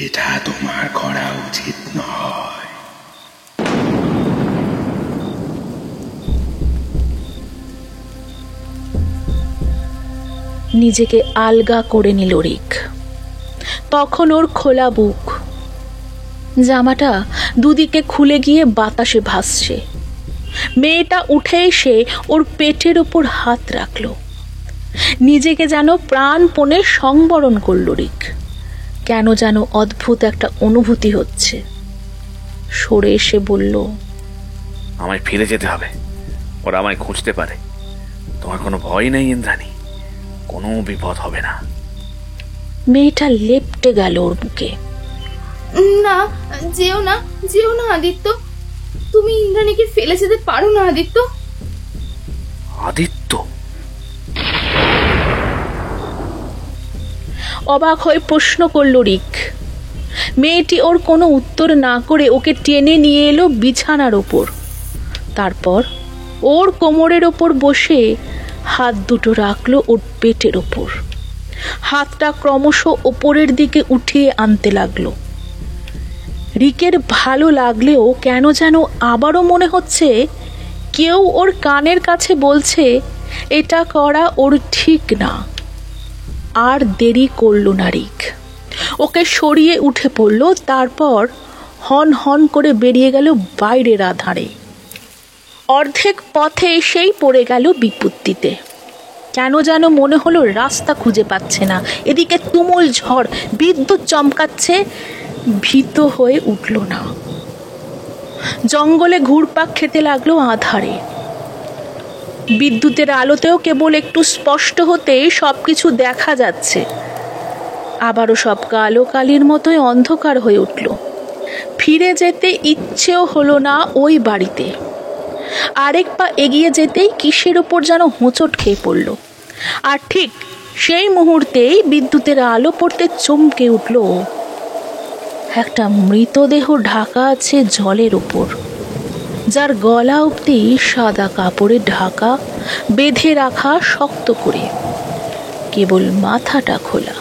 এটা তোমার করা উচিত নয়। নিজেকে আলগা করে নিল রিক। তখন ওর খোলা বুক, জামাটা দুদিকে খুলে গিয়ে বাতাসে ভাসছে। মেয়েটা উঠে এসে ওর পেটের ওপর হাত রাখল। নিজেকে যেন প্রাণপণে সংবরণ করল রিক। কেন যেন অদ্ভুত একটা অনুভূতি হচ্ছে। সরে এসে বলল, আমায় ফিরে যেতে হবে, ওরা আমায় খুঁজতে পারে। তোমার কোনো ভয় নেই ইন্দ্রাণী, কোনো বিপদ হবে না। মেয়েটা লেপ্টে গেল ওর বুকে। না, যেও না, যেও না আদিত্য, তুমি ইন্দ্রাণীকে ফেলে যেতে পারো না আদিত্য। আদিত্য? অবাক হয়ে প্রশ্ন করল রিক। মেয়েটি ওর কোনো উত্তর না করে ওকে টেনে নিয়ে এলো বিছানার ওপর। তারপর ওর কোমরের ওপর বসে হাত দুটো রাখলো ওর পেটের ওপর। হাতটা ক্রমশ ওপরের দিকে উঠিয়ে আনতে লাগলো। রিকের ভালো লাগলেও কেন যেন আবারও মনে হচ্ছে কেউ ওর কানের কাছে বলছে এটা করা ওর ঠিক না। আর দেরি করল না রিক, ওকে সরিয়ে উঠে পড়ল। তারপর হন হন করে বেরিয়ে গেল বাইরের আধারে। অর্ধেক পথে এসেই পড়ে গেল বিপত্তিতে। কেন যেন মনে হলো রাস্তা খুঁজে পাচ্ছে না। এদিকে তুমুল ঝড়, বিদ্যুৎ চমকাচ্ছে। ভীত হয়ে উঠল না। জঙ্গলে ঘুরপাক খেতে লাগলো আধারে। বিদ্যুতের আলোতেও কেবল একটু স্পষ্ট হতে সবকিছু দেখা যাচ্ছে। আবারও সব কালো কালির মতোই অন্ধকার হয়ে উঠল। ফিরে যেতে ইচ্ছেও হলো না ওই বাড়িতে। আরেক পা এগিয়ে যেতেই কিসের ওপর যেন হোঁচট খেয়ে পড়ল। আর ঠিক সেই মুহূর্তেই বিদ্যুতের আলো পড়তে চমকে উঠল। একটা মৃতদেহ ঢাকা আছে জলের ওপর, যার গলা অবধি সাদা কাপড়ে ঢাকা, বেঁধে রাখা শক্ত করে। কেবল মাথাটা খোলা,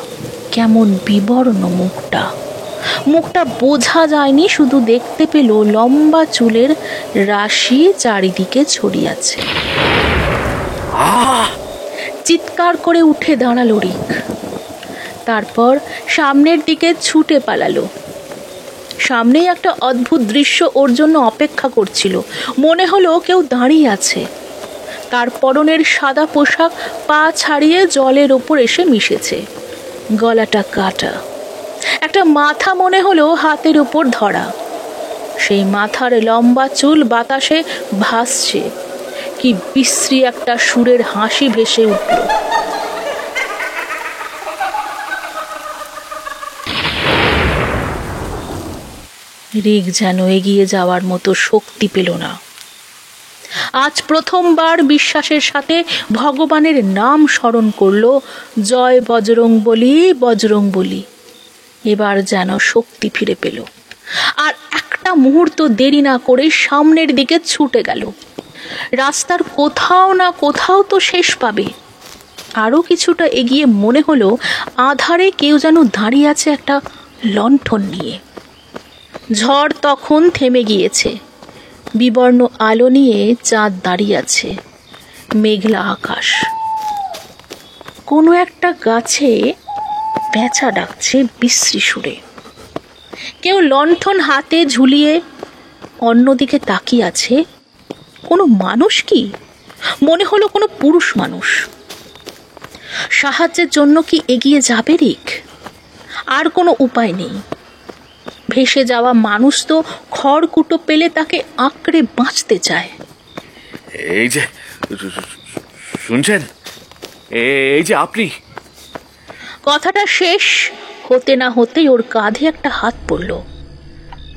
কেমন বিবর্ণ মুখটা। মুখটা বোঝা যায়নি, শুধু দেখতে পেল লম্বা চুলের রাশি চারিদিকে ছড়িয়ে আছে। চিৎকার করে উঠে দাঁড়ালো রিক। তারপর সামনের দিকে ছুটে পালালো। সামনেই একটা অদ্ভুত দৃশ্য ওর জন্য অপেক্ষা করছিল। মনে হলো কেউ দাঁড়িয়ে আছে। তার পরনের সাদা পোশাক পা ছাড়িয়ে জলের ওপর এসে মিশেছে। গলাটা কাটা, একটা মাথা মনে হলো হাতের উপর ধরা। সেই মাথার লম্বা চুল বাতাসে ভাসছে। কি বিশ্রী একটা সুরের হাসি ভেসে উঠল। রিক যেন এগিয়ে যাওয়ার মতো শক্তি পেল না। আজ প্রথমবার বিশ্বাসের সাথে ভগবানের নাম স্মরণ করল, জয় বজরং বলি, বজরং বলি। এবার যেন শক্তি ফিরে পেল। আর একটা মুহূর্ত দেরি না করে সামনের দিকে ছুটে গেল। রাস্তার কোথাও না কোথাও তো শেষ পাবে। আরো কিছুটা এগিয়ে মনে হলো আধারে কেউ যেন দাঁড়িয়ে আছে একটা লণ্ঠন নিয়ে। ঝড় তখন থেমে গিয়েছে। বিবর্ণ আলো নিয়ে চাঁদ দাঁড়িয়ে আছে। মেঘলা আকাশ। কোনো একটা গাছে পেঁচা ডাকছে বিশ্রী সুরে। কেউ লণ্ঠন হাতে ঝুলিয়ে অন্যদিকে তাকিয়ে আছে। কোনো মানুষ কি? মনে হলো কোনো পুরুষ মানুষ। সাহায্যের জন্য কি এগিয়ে যাবে রিক? আর কোনো উপায় নেই। ভেসে যাওয়া মানুষ তো খড়কুটো পেলে তাকে আঁকড়ে বাঁচতে চায়। এই যে শুনছেন, এই যে আপনি। কথাটা শেষ হতে না হতেই ওর কাঁধে একটা হাত পড়ল।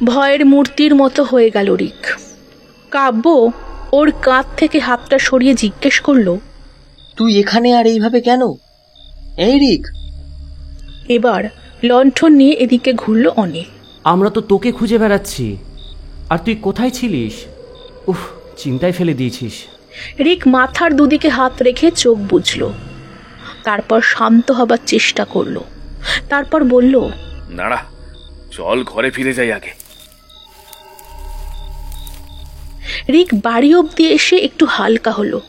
ভয়ের মূর্তির মতো হয়ে গেল রিক। কাব্য ওর কাঁধ থেকে হাতটা সরিয়ে জিজ্ঞেস করলো, তুই এখানে আর এইভাবে কেন? এই রিক। এবার লণ্ঠন নিয়ে এদিকে ঘুরল অনিল। আমরা তো তোকে খুঁজে বেড়াচ্ছি, আর তুই কোথায় ছিলিস? উফ, চিন্তায় ফেলে দিয়েছিস। রিক মাথার দুদিকে হাত রেখে চোখ বুঝল। তারপর শান্ত হবার চেষ্টা করলো। তারপর বলল, দাঁড়া, চল ঘরে ফিরে যাই আগে। রিক বাড়ি অবধি এসে একটু হালকা হলো।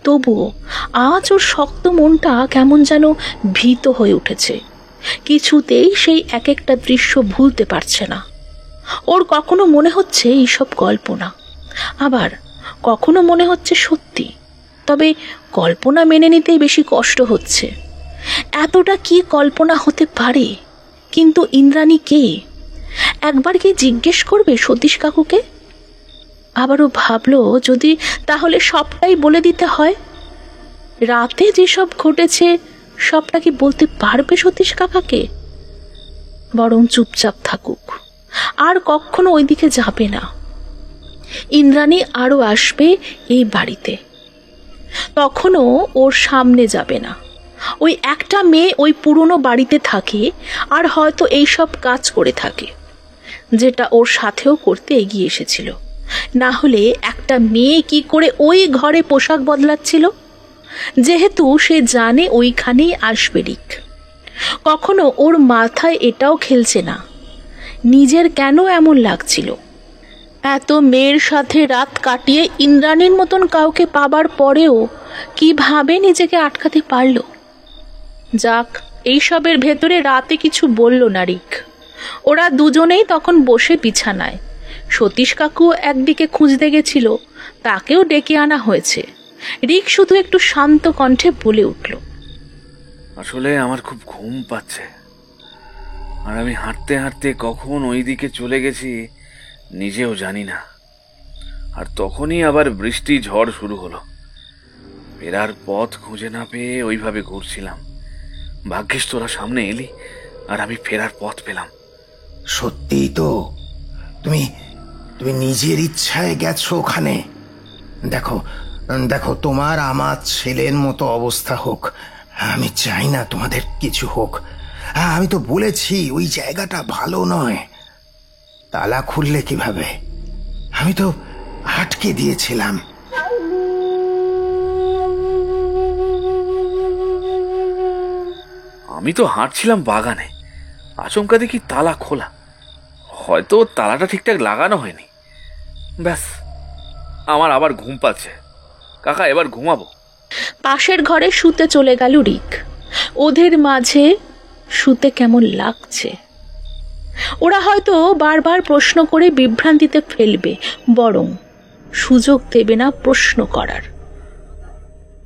তবুও আজ ওর শক্ত মনটা কেমন যেন ভীত হয়ে উঠেছে। কিছুতেই সেই এক একটা দৃশ্য ভুলতে পারছে না। ওর কখনো মনে হচ্ছে এইসব কল্পনা, আবার কখনো মনে হচ্ছে সত্যি। তবে কল্পনা মেনে নিতেই বেশি কষ্ট হচ্ছে। এতটা কি কল্পনা হতে পারে? কিন্তু ইন্দ্রাণী কে? একবার কি জিজ্ঞেস করবে সতীশ কাকুকে? আবারও ভাবলো যদি তাহলে সবটাই বলে দিতে হয়। রাতে যেসব ঘটেছে সবটা কি বলতে পারবে সতীশ কাকাকে? বরং চুপচাপ থাকুক, আর কখনো ওইদিকে যাবে না। ইন্দ্রাণী আরো আসবে এই বাড়িতে, তখনও ওর সামনে যাবে না। ওই একটা মেয়ে ওই পুরনো বাড়িতে থাকে, আর হয়তো এইসব কাজ করে থাকে, যেটা ওর সাথেও করতে এগিয়ে এসেছিল। না হলে একটা মেয়ে কি করে ওই ঘরে পোশাক বদলাচ্ছিল? যেহেতু সে জানে ওইখানেই আসবে রিক, কখনো ওর মাথায় এটাও খেলছে না নিজের কেন এমন লাগছিল। এত মেয়ের সাথে রাত কাটিয়ে ইন্দ্রাণীর মতন কাউকে পাবার পরেও কিভাবে নিজেকে আটকাতে পারল? যাক, এইসবের ভেতরে রাতে কিছু বলল না রিক। ওরা দুজনেই তখন বসে বিছানায়। সতীশ কাকু একদিকে খুঁজতে গেছিল, তাকেও ডেকে আনা হয়েছে। রিক শুধু একটু শান্ত কণ্ঠে বলে উঠল, আসলে আমার খুব ঘুম পাচ্ছে, আর আমি হাঁটতে হাঁটতে কখন ওই দিকে চলে গেছি নিজেও জানি না। আর তখনই আবার বৃষ্টি ঝড় শুরু হলো। ফেরার পথ খুঁজে না পেয়ে ওইভাবে ঘুরছিলাম। ভাগ্যিস তোরা সামনে এলি, আর আমি ফেরার পথ পেলাম। সত্যিই তো, তুমি তুমি নিজের ইচ্ছায় গেছো ওখানে। দেখো দেখো, তোমার আমার ছেলের মতো অবস্থা হোক, আমি চাই না তোমাদের কিছু হোক। আমি তো বলেছি ওই জায়গাটা ভালো নয়। তালা খুললে কিভাবে? আমি তো আটকে দিয়েছিলাম। আমি তো হাঁটছিলাম বাগানে, আচমকা দেখি তালা খোলা। হয়তো তালাটা ঠিকঠাক লাগানো হয়নি। ব্যাস, আমার আবার ঘুম পাচ্ছে। কাকা, এবার ঘুমাবো। পাশের ঘরে শুতে চলে গেল রিক। ওদের মাঝে শুতে কেমন লাগছে। ওরা হয়তো বারবার প্রশ্ন করে বিভ্রান্তিতে ফেলবে, বরং সুযোগ দেবে না প্রশ্ন করার।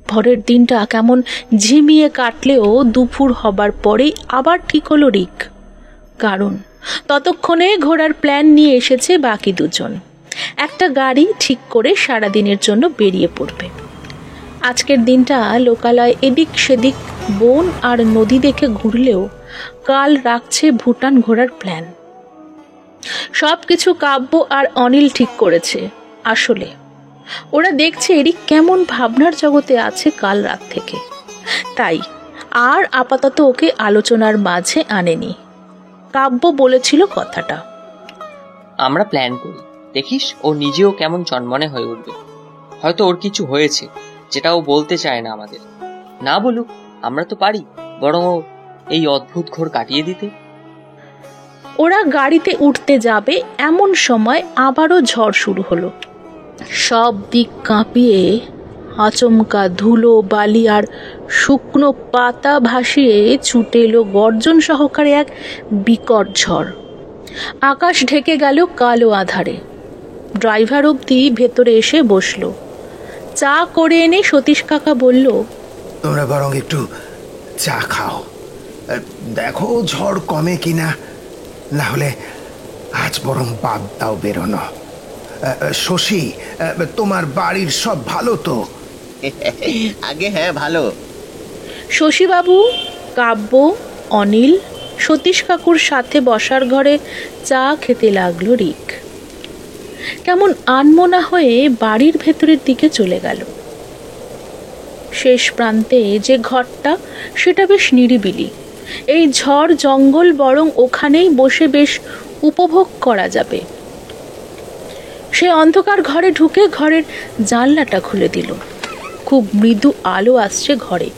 ভোরের দিনটা কেমন ঝিমিয়ে কাটলেও দুপুর হবার পরেই আবার ঠিক হলো রিক। কারণ ততক্ষণে ঘোরার প্ল্যান নিয়ে এসেছে বাকি দুজন। একটা গাড়ি ঠিক করে সারাদিনের জন্য বেরিয়ে পড়বে। আজকের দিনটা লোকালয় এদিক সেদিক বন আর নদী দেখে ঘুরলেও কাল রাখছে ভুটান ঘোরার প্ল্যান। সবকিছু কাব্য আর অনিল ঠিক করেছে। আসলে ওরা দেখছে এরিক কেমন ভাবনার জগতে আছে কাল রাত থেকে, তাই আর আপাতত ওকে আলোচনার মাঝে আনেনি। কাব্য বলেছিল কথাটা, আমরা প্ল্যান করি, দেখিস ও নিজেও কেমন চনমনে হয়ে উঠবে। হয়তো ওর কিছু হয়েছে যেটা ও বলতে চায় না আমাদের। না বলুক, আমরা তো পারি বরং ও এই অদ্ভুত ঘোর কাটিয়ে দিতে। ওরা গাড়িতে উঠতে যাবে এমন সময় আবারও ঝড় শুরু হলো। সব দিক কাঁপিয়ে আচমকা ধুলো বালি আর শুকনো পাতা ভাসিয়ে ছুটে এলো গর্জন সহকারে এক বিকট ঝড়। আকাশ ঢেকে গেল কালো আধারে। ড্রাইভার অবধি ভেতরে এসে বসলো। চা করে এনে সতীশ কাকা বলল, তোমরা বরং একটু চা খাও, দেখো ঝড় কমে কিনা। না হলে আজ বরং বাদ দাও বেরোনো। শশী, তোমার বাড়ির সব ভালো তো? আগে হ্যাঁ, ভালো। শশীবাবু, কাব্য, অনিল, সতীশ কাকুর সাথে বসার ঘরে চা খেতে লাগলো রিক। কেমন আনমনা হয়ে বাড়ির ভেতরের দিকে চলে গেল। শেষ প্রান্তে যে ঘরটা, সেটা বেশ নিরিবিলি। এই ঝড় জঙ্গল বরং ওখানেই বসে বেশ উপভোগ করা যাবে। সে অন্ধকার ঘরে ঢুকে ঘরের জানলাটা খুলে দিল। খুব মৃদু আলো আসছে ঘরে।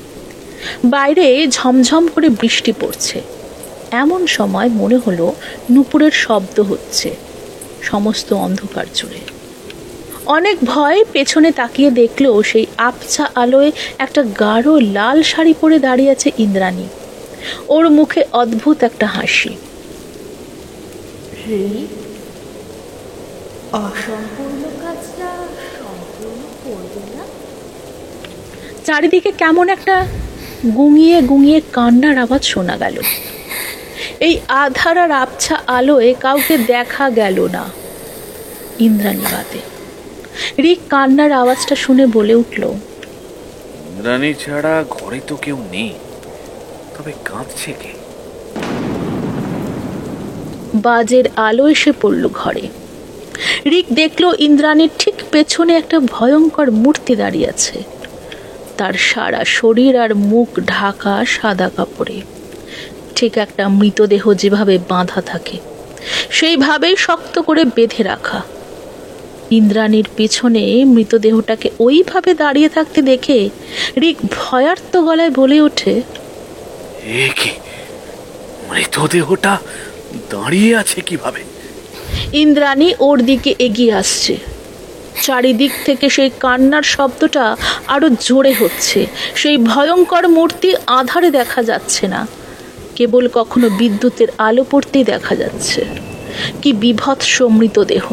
বাইরে ঝমঝম করে বৃষ্টি পড়ছে। এমন সময় মনে হলো নুপুরের শব্দ হচ্ছে সমস্ত অন্ধকার জুড়ে। অনেক ভয় পেছনে তাকিয়ে দেখলো সেই আবছা আলোয় একটা গাঢ় লাল শাড়ি পরে দাঁড়িয়ে আছে ইন্দ্রাণী। ওর মুখে অদ্ভুত একটা হাসি। অসম্পূর্ণ কাজটা সম্পূর্ণ করবে না? চারিদিকে কেমন একটা গুঙিয়ে গুঙিয়ে কান্নার আওয়াজ শোনা গেল। এই আধার আর আবছা আলোয় কাউকে দেখা গেল না ইন্দ্রাণী বাদে। রিক কান্নার আওয়াজটা শুনে বলে উঠল, ইন্দ্রাণী ছাড়া ঘরে তো কেউ নেই। তবে কাঁদছে কে? বাজের আলো এসে পড়ল ঘরে। রিক দেখল ইন্দ্রাণীর ঠিক পেছনে একটা ভয়ঙ্কর মূর্তি দাঁড়িয়ে আছে। তার সারা শরীর আর মুখ ঢাকা সাদা কাপড়ে, ঠিক একটা মৃতদেহ যেভাবে বাঁধা থাকে সেইভাবেই শক্ত করে বেঁধে রাখা। ইন্দ্রাণীর পিছনে মৃতদেহটাকে ওইভাবে দাঁড়িয়ে থাকতে দেখে রিক ভয়ার্ত গলায় বলে ওঠে, এ কি, মৃতদেহটা দাঁড়িয়ে আছে কিভাবে? ইন্দ্রাণী ওর দিকে এগিয়ে আসছে। চারিদিক থেকে সেই কান্নার শব্দটা আরো জোরে হচ্ছে। সেই ভয়ঙ্কর মূর্তি আধারে দেখা যাচ্ছে না, কেবল কখনো বিদ্যুতের আলো পড়তেই দেখা যাচ্ছে। কি বিভৎস মৃতদেহ!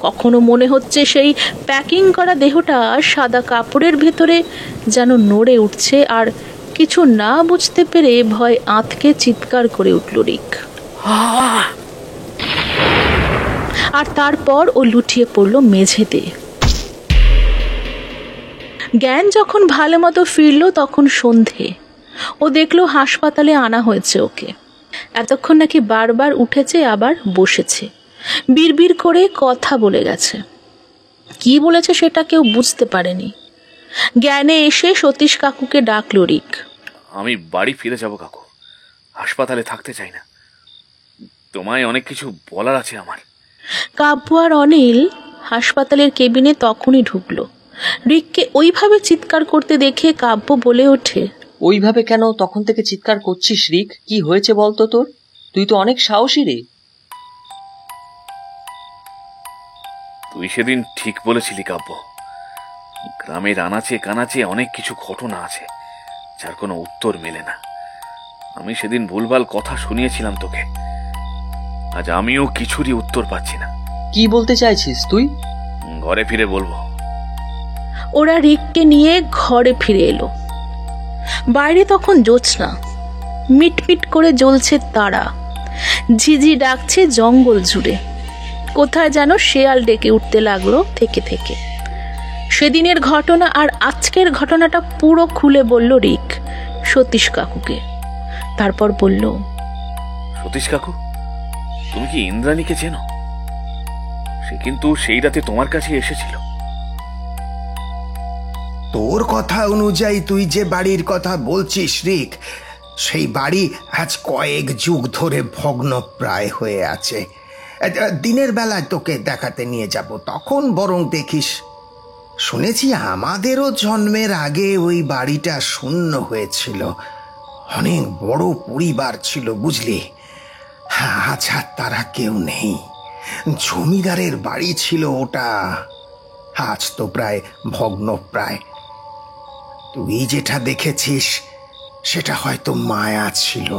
কখনো মনে হচ্ছে সেই প্যাকিং করা দেহটা সাদা কাপড়ের ভেতরে যেন নড়ে উঠছে। আর কিছু না বুঝতে পেরে ভয় আঁতকে চিৎকার করে উঠল রিক। আর তারপর ও লুটিয়ে পড়ল মেঝেতে। জ্ঞান যখন ভালো মতো ফিরল তখন সন্ধে। ও দেখলো হাসপাতালে আনা হয়েছে ওকে। এতক্ষণ নাকি বারবার উঠেছে আবার বসেছে, বিড়বিড় করে কথা বলে গেছে। কি বলেছে সেটা কেউ বুঝতে পারেনি। জ্ঞানে এসে সতীশ কাকুকে ডাকলো রিক। আমি বাড়ি ফিরে যাব কাকু, হাসপাতালে থাকতে চাই না। তোমায় অনেক কিছু বলার আছে আমার। কাব্য আর অনিল হাসপাতালের কেবিনে তখনই ঢুকলো। রিককে ওইভাবে চিৎকার করতে দেখে কাব্য বলে ওঠে, ওইভাবে কেন তখন থেকে চিৎকার করছিস রিক? কি হয়েছে বলতো তোর? তুই তো অনেক সাহসী রে। তুই সেদিন ঠিক বলেছিলি কাব্য, গ্রামের আনাচে কানাচে অনেক কিছু ঘটনা আছে যার কোনো উত্তর মেলে না। আমি সেদিন ভুলভাল কথা শুনিয়েছিলাম তোকে, আজ আমিও কিছুরই উত্তর পাচ্ছি না। কি বলতে চাইছিস তুই? ঘরে ফিরে বলবো। ওরা রিককে নিয়ে ঘরে ফিরে এলো। বাইরে তখন জ্যোৎস্না, মিটমিট করে জ্বলছে তারা, ঝিঝি ডাকছে জঙ্গল জুড়ে। কোথায় যেন শেয়াল ডেকে উঠতে লাগলো থেকে থেকে। সেদিনের ঘটনা আর আজকের ঘটনাটা পুরো খুলে বলল রিক সতীশ কাকুকে। তারপর বলল, সতীশ কাকু, তুমি কি ইন্দ্রাণীকে চেনো? সে কিন্তু সেই রাতে তোমার কাছে এসেছিল। তোর কথা অনুযায়ী তুই যে বাড়ির কথা বলছিস রিক, সেই বাড়ি আজ কয়েক যুগ ধরে ভগ্ন প্রায় হয়ে আছে। দিনের বেলায় তোকে দেখাতে নিয়ে যাব, তখন বরং দেখিস। শুনেছি আমাদেরও জন্মের আগে ওই বাড়িটা শূন্য হয়েছিল। অনেক বড় পরিবার ছিল বুঝলি। আজ আর তারা কেউ নেই। জমিদারের বাড়ি ছিল ওটা, আজ তো প্রায় ভগ্ন প্রায়। তুই যেটা দেখেছিস সেটা হয়তো মায়া ছিল।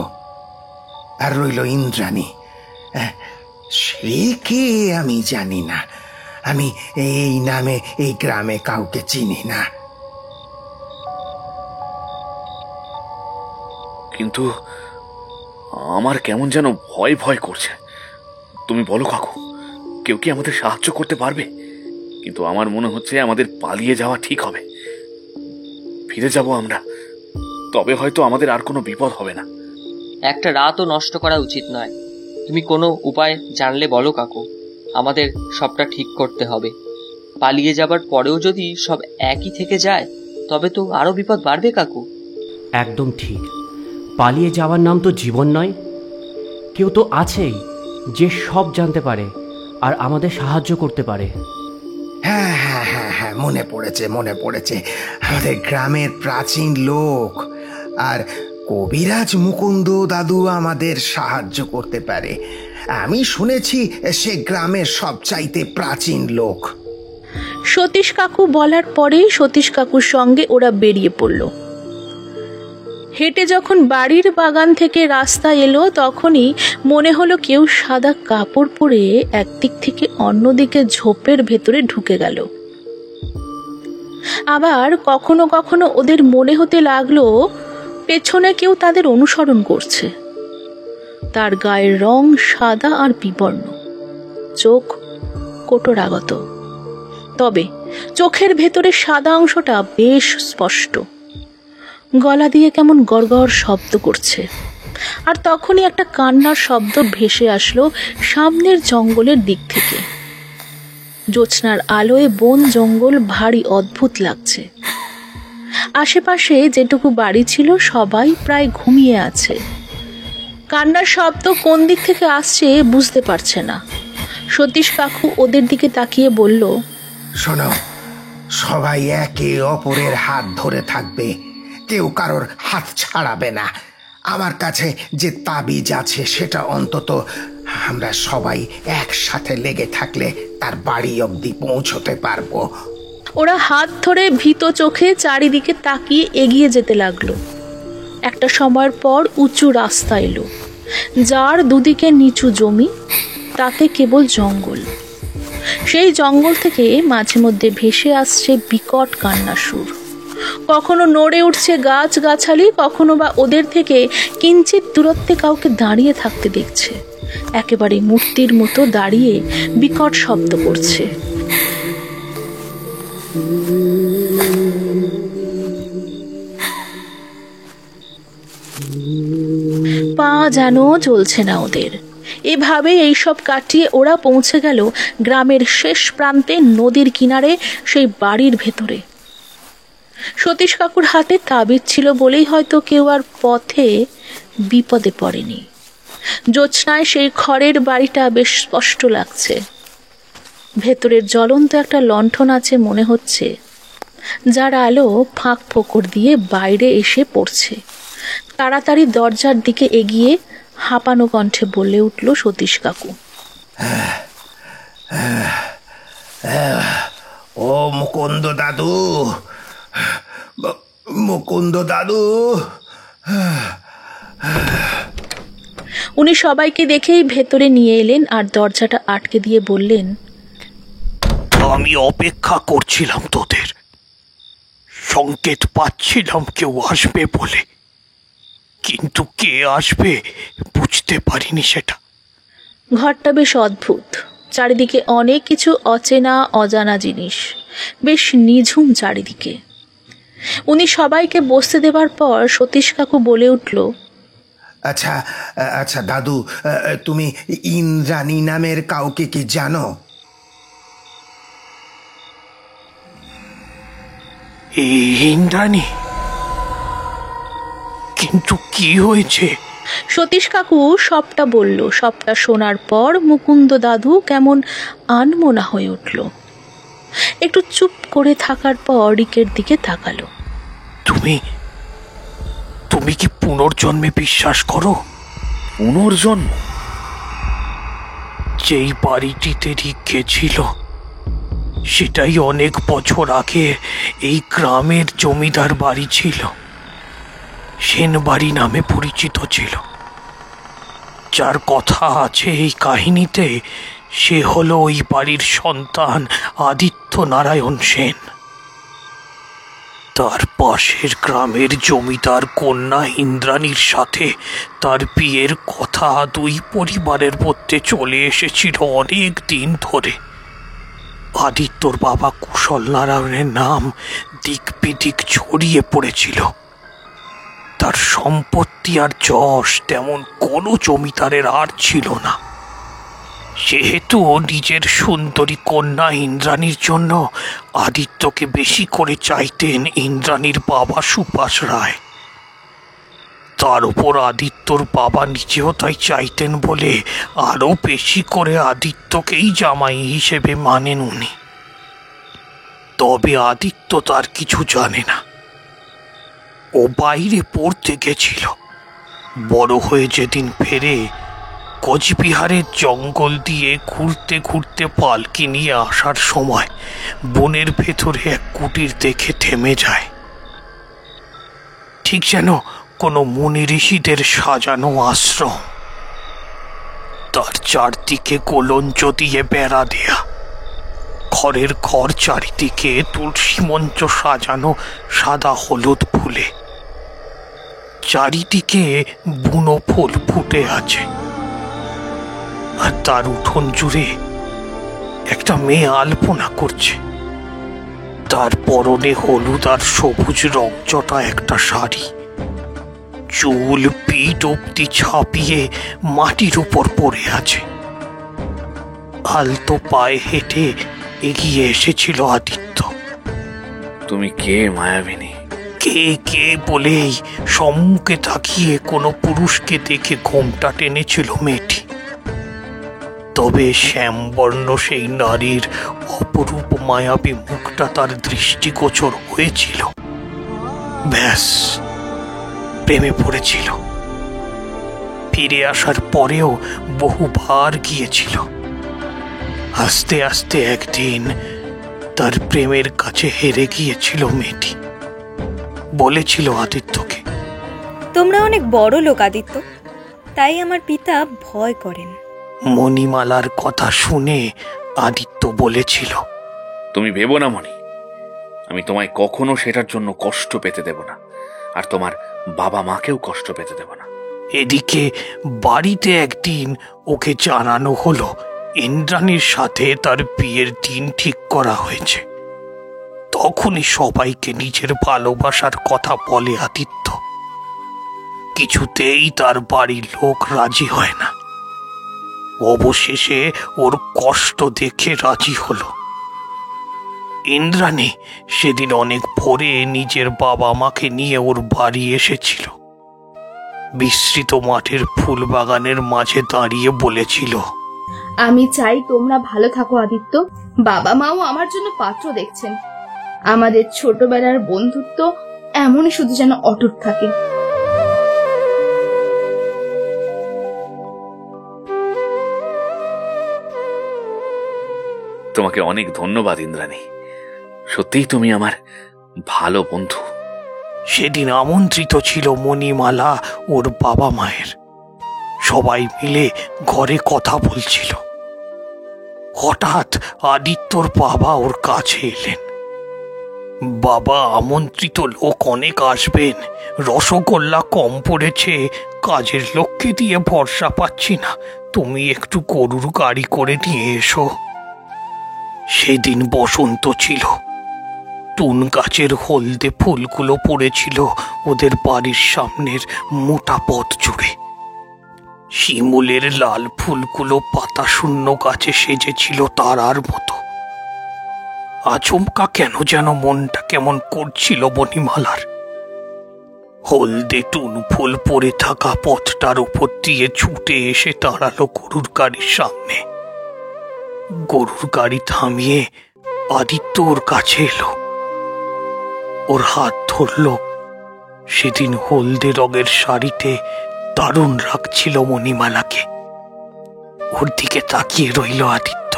আর রইল ইন্দ্রাণী, সে কে আমি জানি না। আমি এই নামে এই গ্রামে কাউকে চিনি না। কিন্তু আমার কেমন যেন ভয় ভয় করছে। তুমি বলো কাকু, কেউ কি আমাদের সাহায্য করতে পারবে? কিন্তু আমার মনে হচ্ছে আমাদের পালিয়ে যাওয়া ঠিক হবে। ফিরে যাব আমরা, তবে হয়তো আমাদের আর কোনো বিপদ হবে না। একটা রাতও নষ্ট করা উচিত নয়। তুমি কোনো উপায় জানলে বলো কাকু, আমাদের সবটা ঠিক করতে হবে। পালিয়ে যাবার পরেও যদি সব একই থেকে যায় তবে তো আরো বিপদ বাড়বে কাকু। একদম ঠিক। পালিয়ে যাওয়ার নাম তো জীবন নয়। কেউ তো আছেই যে সব জানতে পারে আর আমাদের সাহায্য করতে পারে। হ্যাঁ হ্যাঁ হ্যাঁ হ্যাঁ, মনে পড়েছে। আমাদের গ্রামের প্রাচীন লোক আর কবিরাজ মুকুন্দ দাদু আমাদের সাহায্য করতে পারে। আমি শুনেছি সে গ্রামের সবচাইতে প্রাচীন লোক। সতীশ কাকু বলার পরেই সতীশ কাকুর সঙ্গে ওরা বেরিয়ে পড়ল। হেঁটে যখন বাড়ির বাগান থেকে রাস্তা এলো তখনই মনে হলো কেউ সাদা কাপড় পরে একদিক থেকে অন্যদিকে ঝোপের ভেতরে ঢুকে গেল। আবার কখনো কখনো ওদের মনে হতে লাগলো পেছনে কেউ তাদের অনুসরণ করছে। তার গায়ের রং সাদা আর বিবর্ণ, চোখ কোটরাগত, তবে চোখের ভেতরে সাদা অংশটা বেশ স্পষ্ট। গলা দিয়ে কেমন গড়গড় শব্দ করছে। আর তখনই একটা কান্নার শব্দ ভেসে আসলো সামনের জঙ্গলের দিক থেকে। জ্যোৎস্নার আলোয় বন জঙ্গল ভারী অদ্ভুত লাগছে। আশেপাশে যেটুকু বাড়ি ছিল সবাই প্রায় ঘুমিয়ে আছে। কান্নার শব্দ কোন দিক থেকে আসছে বুঝতে পারছে না। সতীশ কাকু ওদের দিকে তাকিয়ে বলল, শোনো, সবাই একে অপরের হাত ধরে থাকবে, কেউ কারোর হাত ছাড়াবে না। আমার কাছে যে তাবিজ আছে সেটা অন্তত আমরা সবাই একসাথে লেগে থাকলে তার বাড়ি অবধি পৌঁছতে পারবো। ওরা হাত ধরে ভীত চোখে চারিদিকে তাকিয়ে এগিয়ে যেতে লাগলো। একটা সময়ের পর উঁচু রাস্তা এলো, যার দুদিকে নিচু জমি, তাতে কেবল জঙ্গল। সেই জঙ্গল থেকে মাঝে মধ্যে ভেসে আসছে বিকট কান্নার সুর। কখনো নড়ে উঠছে গাছ গাছালি, কখনো বা ওদের থেকে কিঞ্চিত দূরত্বে কাউকে দাঁড়িয়ে থাকতে দেখছে, একেবারে মূর্তির মতো দাঁড়িয়ে বিকট শব্দ করছে। পা যেন চলছে না ওদের। এভাবে এইসব কাটিয়ে ওরা পৌঁছে গেল গ্রামের শেষ প্রান্তে, নদীর কিনারে, সেই বাড়ির ভেতরে। সতীশ কাকুর হাতে তাবিজ ছিল বলেই হয়তো কেউ আর পথে বিপদে পড়েনি। জ্যোৎস্নায় সেই খড়ের বাড়িটা বেশ স্পষ্ট লাগছে। ভেতরের জ্বলন্ত একটা লণ্ঠন আছে মনে হচ্ছে, যার আলো ফাঁক ফোকর দিয়ে বাইরে এসে পড়ছে। তাড়াতাড়ি দরজার দিকে এগিয়ে হাঁপানো কণ্ঠে বলে উঠল সতীশ কাকু, ও মুকুন্দ দাদু, মুকুন্দ দাদু। উনি সবাইকে দেখেই ভেতরে নিয়ে এলেন আর দরজাটা আটকে দিয়ে বললেন, আমি অপেক্ষা করছিলাম তোদের, সংকেত পাচ্ছিলাম কেউ আসবে বলে, কিন্তু কে আসবে বুঝতে পারিনি সেটা। ঘরটা বেশ অদ্ভুত, চারিদিকে অনেক কিছু অচেনা অজানা জিনিস, বেশ নিঝুম চারিদিকে। উনি সবাইকে বসতে দেবার পর সতীশ কাকু বলে উঠল, আচ্ছা আচ্ছা দাদু, তুমি ইন্দ্রাণী নামের কাউকে কি জানো? ইন্দ্রাণী? কিন্তু কি হয়েছে? সতীশ কাকু সবটা বলল। সবটা শোনার পর মুকুন্দ দাদু কেমন আনমনা হয়ে উঠল। একটু চুপ করে থাকার পর রিকের দিকে তাকালো। তুমি কি পুনর্জন্মে বিশ্বাস করো? পুনর্জন্ম? যেই বাড়িটিতে রিকে ছিল সেটাই অনেক বছর আগে এই গ্রামের জমিদার বাড়ি ছিল। সেন বাড়ি নামে পরিচিত ছিল। যার কথা আছে এই কাহিনীতে, সে হলো ওই বাড়ির সন্তান আদিত্য নারায়ণ সেন। তার পাশের গ্রামের জমিদার কন্যা ইন্দ্রাণীর সাথে তার বিয়ের কথা দুই পরিবারের মধ্যে চলে এসেছিল অনেক দিন ধরে। আদিত্যর বাবা কুশল নারায়ণের নাম দিক বিদিক ছড়িয়ে পড়েছিল। তার সম্পত্তি আর যশ তেমন কোনো জমিদারের আর ছিল না। সেহেতু নিজের সুন্দরী কন্যা ইন্দ্রাণীর জন্য আদিত্যকে বেশি করে চাইতেন ইন্দ্রাণীর বাবা সুভাষ রায়। তার উপর আদিত্যর বাবা নিজেও তাই চাইতেন বলে আরো বেশি করে আদিত্যকেই জামাই হিসেবে মানেন উনি। তবে আদিত্য তার কিছু জানে না। ও বাইরে পড়তে গেছিল। বড় হয়ে যেদিন ফেরে, কোচবিহারের জঙ্গল দিয়ে ঘুরতে ঘুরতে পালকি নিয়ে আসার সময় বনের ভেতরে এক কুটির দেখে থেমে যায়। ঠিক যেন কোনো মুনি ঋষিদের সাজানো আশ্রম। তার চারদিকে গোলঞ্চ দিয়ে বেড়া দেয়া, খড়ের ঘর, চারিদিকে তুলসী মঞ্চ সাজানো সাদা হলুদ ফুলে। চারিদিকে বুনো ফুল ফুটে আছে। আর তার উঠোন জুড়ে একটা মেয়ে আলপনা করছে। তার পরনে হলুদ আর সবুজ রংচটা একটা শাড়ি, চুল পিঠ অব্দি ছাপিয়ে মাটির উপর পড়ে আছে। আলতো পায়ে হেঁটে এগিয়ে এসেছিল আদিত্য। তুমি কে মায়াবিনী? কে কে বলেই সম্মুখে তাকিয়ে কোনো পুরুষকে দেখে ঘোমটা টেনেছিল মেয়েটি। তবে শ্যামবর্ণ সেই নারীর অপরূপ মায়াবী মুখটা তার দৃষ্টিগোচর হয়েছিল। ব্যাস, প্রেমে পড়েছিল। ফিরে আসার পরেও বহুবার গিয়েছিল। আস্তে আস্তে একদিন তার প্রেমের কাছে হেরে গিয়েছিল মেয়েটি। বলেছিল আদিত্যকে, তোমরা অনেক বড় লোক আদিত্য, তাই আমার পিতা ভয় করেন। মণিমালার কথা শুনে আদিত্য বলেছিল, তুমি ভেবো না মণি, আমি তোমায় কখনো সেটার জন্য কষ্ট পেতে দেব না, আর তোমার বাবা মাকেও কষ্ট পেতে দেব না। এদিকে বাড়িতে একদিন ওকে জানানো হলো ইন্দ্রাণীর সাথে তার বিয়ের দিন ঠিক করা হয়েছে। তখনই সবাইকে নিজের ভালোবাসার কথা বলে আদিত্য। কিছুতেই তার বাড়ির লোক রাজি হয় না। অবশেষে ওর কষ্ট দেখে রাজি হলো। ইন্দ্রাণী সেদিন অনেক ভোরে নিজের বাবা মাকে নিয়ে ওর বাড়ি এসেছিল। বিস্তৃত মাঠের ফুল বাগানের মাঝে দাঁড়িয়ে বলেছিল, আমি চাই তোমরা ভালো থাকো আদিত্য। বাবা মাও আমার জন্য পাত্র দেখছেন। আমাদের ছোটবেলার বন্ধুত্ব এমনই শুধু যেন অটুট থাকে। তোমাকে অনেক ধন্যবাদ ইন্দ্রাণী, সত্যিই তুমি আমার ভালো বন্ধু। সেদিন আমন্ত্রিত ছিল মণিমালা ওর বাবা মায়ের। সবাই মিলে ঘরে কথা বলছিল। হঠাৎ আদিত্যর বাবা ওর কাছে এলেন। বাবা, আমন্ত্রিত লোক অনেক আসবেন, রসগোল্লা কম পড়েছে, কাজের লোককে দিয়ে ভরসা পাচ্ছি না, তুমি একটু গরুর গাড়ি করে নিয়ে এসো। সেদিন বসন্ত ছিল। তুন গাছের হলদে ফুলগুলো পড়েছিল ওদের বাড়ির সামনের মোটা পথ জুড়ে। শিমুলের লাল ফুলগুলো পাতা শূন্য গাছে সেজেছিল তারার মতো। আচমকা কেন যেন মনটা কেমন করছিল মণিমালার। হলদে টুন ফুল পড়ে থাকা পথটার উপর দিয়ে ছুটে এসে দাঁড়ালো গরুর গাড়ির সামনে। গরুর গাড়ি থামিয়ে আদিত্য ওর কাছে এলো, ওর হাত ধরল। সেদিন হলদে রঙের শাড়িতে দারুণ রাখছিল মণিমালাকে। ওর দিকে তাকিয়ে রইল আদিত্য।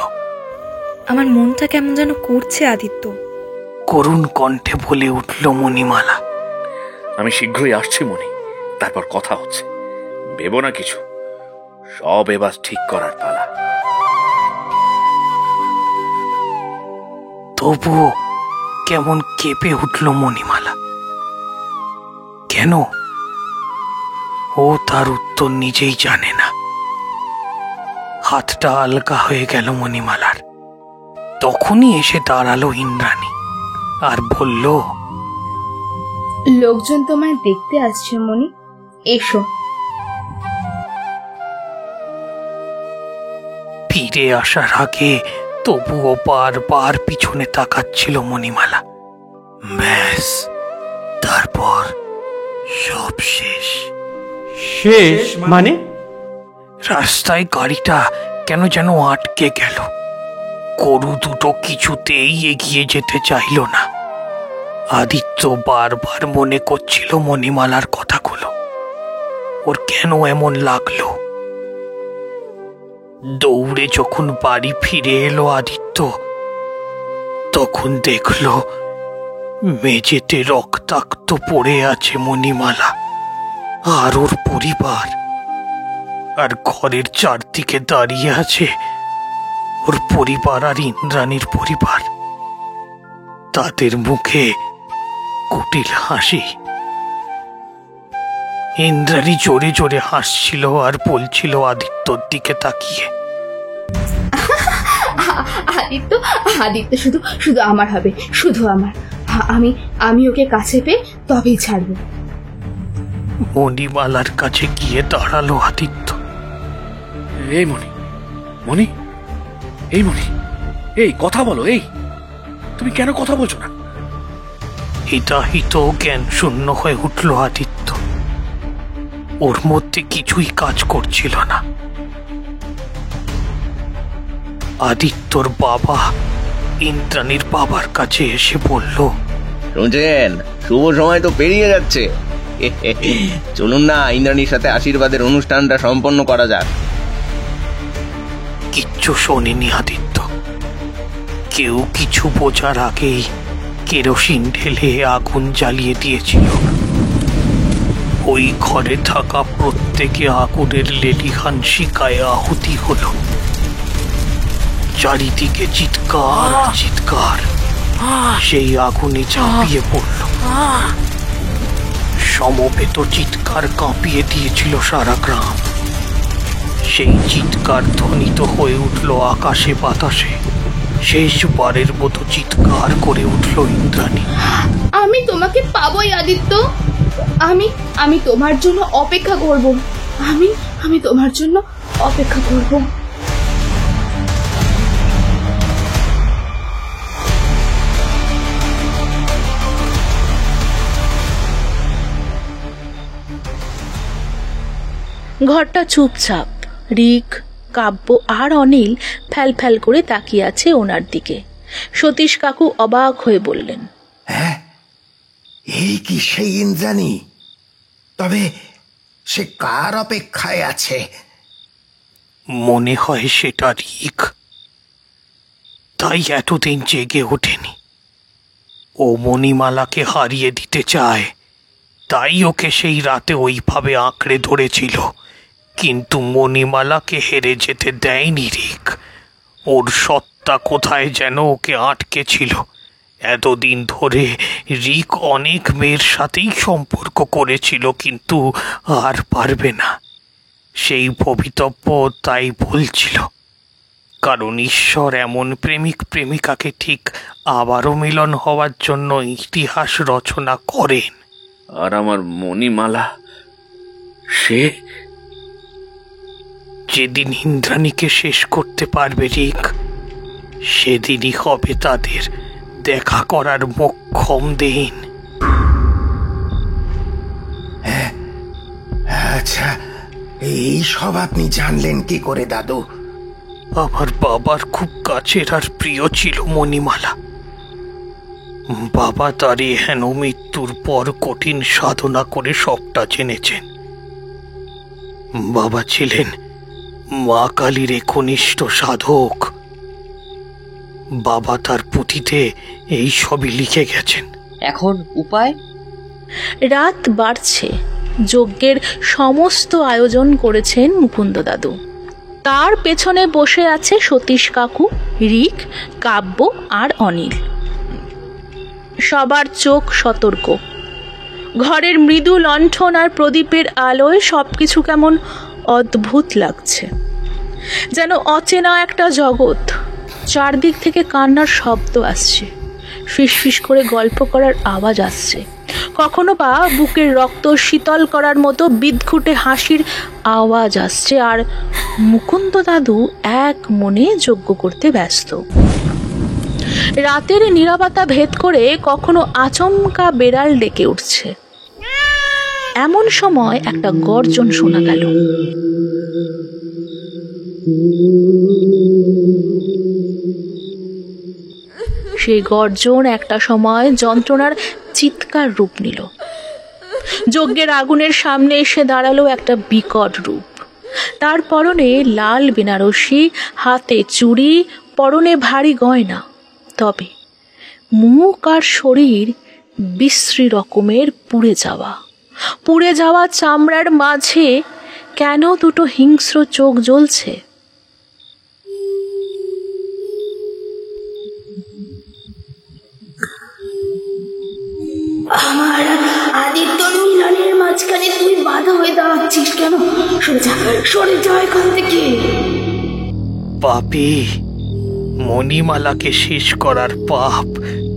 আমার মনটা কেমন যেন করছে আদিত্য, করুণ কণ্ঠে বলে উঠল মণিমালা। আমি শীঘ্রই আসছি মণি, তারপর কথা হচ্ছে। ভেবো না কিছু, সব এবার ঠিক করার পালা। তবুও কেমন কেঁপে উঠল মণিমালা। কেন? ও তার উত্তর নিজেই জানে না। হাতটা আলগা হয়ে গেল মণিমালার। তখনই এসে দাঁড়ালো ইন্দ্রাণী আর বলল, লোকজন তোমায় দেখতে আসছে মণি, এসো। ফিরে আসার আগে তবুও বারবার পিছনে তাকাচ্ছিল মণিমালা। ব্যাস, তারপর সব শেষ। শেষ মানে? রাস্তায় গাড়িটা কেন যেন আটকে গেল। গরু দুটো কিছুতেই এগিয়ে যেতে চাইল না। আদিত্য বারবার মনে করছিল মণিমালার কথাগুলো। ওর কেন এমন লাগলো? দৌড়ে যখন বাড়ি ফিরে এলো আদিত্য, তখন দেখল মেঝেতে রক্তাক্ত পড়ে আছে মণিমালা আর ওর পরিবার। আর ঘরের চারদিকে দাঁড়িয়ে আছে ওর পরিবার আর ইন্দ্রাণীর পরিবার। তাদের মুখে কুটিল হাসি। ইন্দ্রাণী জোরে জোরে হাসছিল আর বলছিল আদিত্যর দিকে তাকিয়ে, আদিত্য, আদিত্য শুধু শুধু আমার হবে, শুধু আমার। আমি ওকে কাছে পেয়ে তবেই ছাড়বো। মণিমালার কাছে গিয়ে দাঁড়ালো আদিত্য। এই মণি, মণি, এই মণি, এই কথা বলো। এই তুমি কেন কথা বলছো না? হিতাহিত জ্ঞান শূন্য হয়ে উঠল আদিত্য। ওর মধ্যে কিছুই কাজ করছিল না। আদিত্যর বাবা ইন্দ্রাণীর বাবার কাছে এসে বলল, শুনছেন, শুভ সময় তো পেরিয়ে যাচ্ছে। চলুন না, ইন্দ্রাণীর সাথে আশীর্বাদের অনুষ্ঠানটা সম্পন্ন করা যাক। কিচ্ছু শোনেনি আদিত্য। কেউ কিছু বোঝার আগেই কেরোসিন ঢেলে আগুন জ্বালিয়ে দিয়েছিল। ওই ঘরে থাকা প্রত্যেকে আগুনের লেলিহান শিকায় আহুতি হলো। চারিদিকে চিৎকার চিৎকার, সেই আগুনে ঝাঁপিয়ে পড়ল। সমবেত চিৎকার কাঁপিয়ে দিয়েছিল সারা গ্রাম। সেই চিৎকার ধ্বনিত হয়ে উঠল আকাশে বাতাসে। শেষবারের মতো চিৎকার করে উঠল ইন্দ্রাণী। আমি তোমাকে পাবোই আদিত্য, আমি তোমার জন্য অপেক্ষা করব। আমি তোমার জন্য অপেক্ষা করব। ঘরটা চুপচাপ। রিক, কাব্য আর অনিল ফ্যাল ফ্যাল করে তাকিয়ে আছে ওনার দিকে। সতীশ কাকু অবাক হয়ে বললেন, হ্যাঁ, এই কি সেই ইন্দ্রাণী? তবে সে কার অপেক্ষায় আছে? মনে হয় সেটা রিক, তাই এতদিন জেগে ওঠেনি। ও মণিমালাকে হারিয়ে দিতে চায়, তাই ওকে সেই রাতে ওইভাবে আঁকড়ে ধরেছিল। কিন্তু মণিমালাকে হেরে যেতে দেয়নি রিক। ওর সত্তা কোথায় যেন ওকে আটকে ছিল। এতদিন ধরে রিক অনেক মেয়ের সাথেই সম্পর্ক করেছিল, কিন্তু আর পারবে না। সেই ভবিতব্য তাই বলছিল। কারণ ঈশ্বর এমন প্রেমিক প্রেমিকাকে ঠিক আবারও মিলন হওয়ার জন্য ইতিহাস রচনা করেন। আর আমার মণিমালা, সে যেদিন ইন্দ্রাণীকে শেষ করতে পারবে রিক, সেদিনই হবে তাদের দেখা করার মোক্ষম দিন। আচ্ছা, এই সব আপনি জানলেন কি করে দাদু? আমার বাবার খুব কাছের আর প্রিয় ছিল মণিমালা। বাবা তার হেন মৃত্যুর পর কঠিন সাধনা করে সবটা জেনেছেন। বাবা ছিলেন মা কালীর একনিষ্ঠ সাধক। বাবা তার পুঁথিতে এই সবই লিখে গেছেন। এখন উপায়? রাত বাড়ছে। যজ্ঞের সমস্ত আয়োজন করেছেন মুকুন্দ দাদু। তার পেছনে বসে আছে সতীশ কাকু, রিক, কাব্য আর অনিল। সবার চোখ সতর্ক। ঘরের মৃদু লণ্ঠন আর প্রদীপের আলোয় সবকিছু কেমন অদ্ভুত লাগছে, যেন অচেনা একটা জগৎ। চারদিক থেকে কান্নার শব্দ আসছে, ফিসফিস করে গল্প করার আওয়াজ আসছে, কখনো বা বুকের রক্ত শীতল করার মতো বিদঘুটে হাসির আওয়াজ আসছে। আর মুকুন্দ দাদু এক মনে যজ্ঞ করতে ব্যস্ত। রাতের নীরবতা ভেদ করে কখনো আচমকা বেড়াল ডেকে উঠছে। এমন সময় একটা গর্জন শোনা গেল। সেই গর্জন একটা সময় যন্ত্রণার চিৎকার রূপ নিল। যজ্ঞের আগুনের সামনে এসে দাঁড়ালো একটা বিকট রূপ। তার পরনে লাল বেনারসি, হাতে চুড়ি, পরনে ভারী গয়না। তবে মুখ আর শরীর বিশ্রী রকমের পুড়ে যাওয়া চামড়ার মাঝে কেন দুটো হিংস্র চোখ জ্বলছে। আমার আদিত্য মিলনের মাঝখানে তুই বাধা হয়ে দাঁড়াচ্ছিস কেন? সরে যা এখান থেকে। পাপী, মণিমালাকে শেষ করার পাপ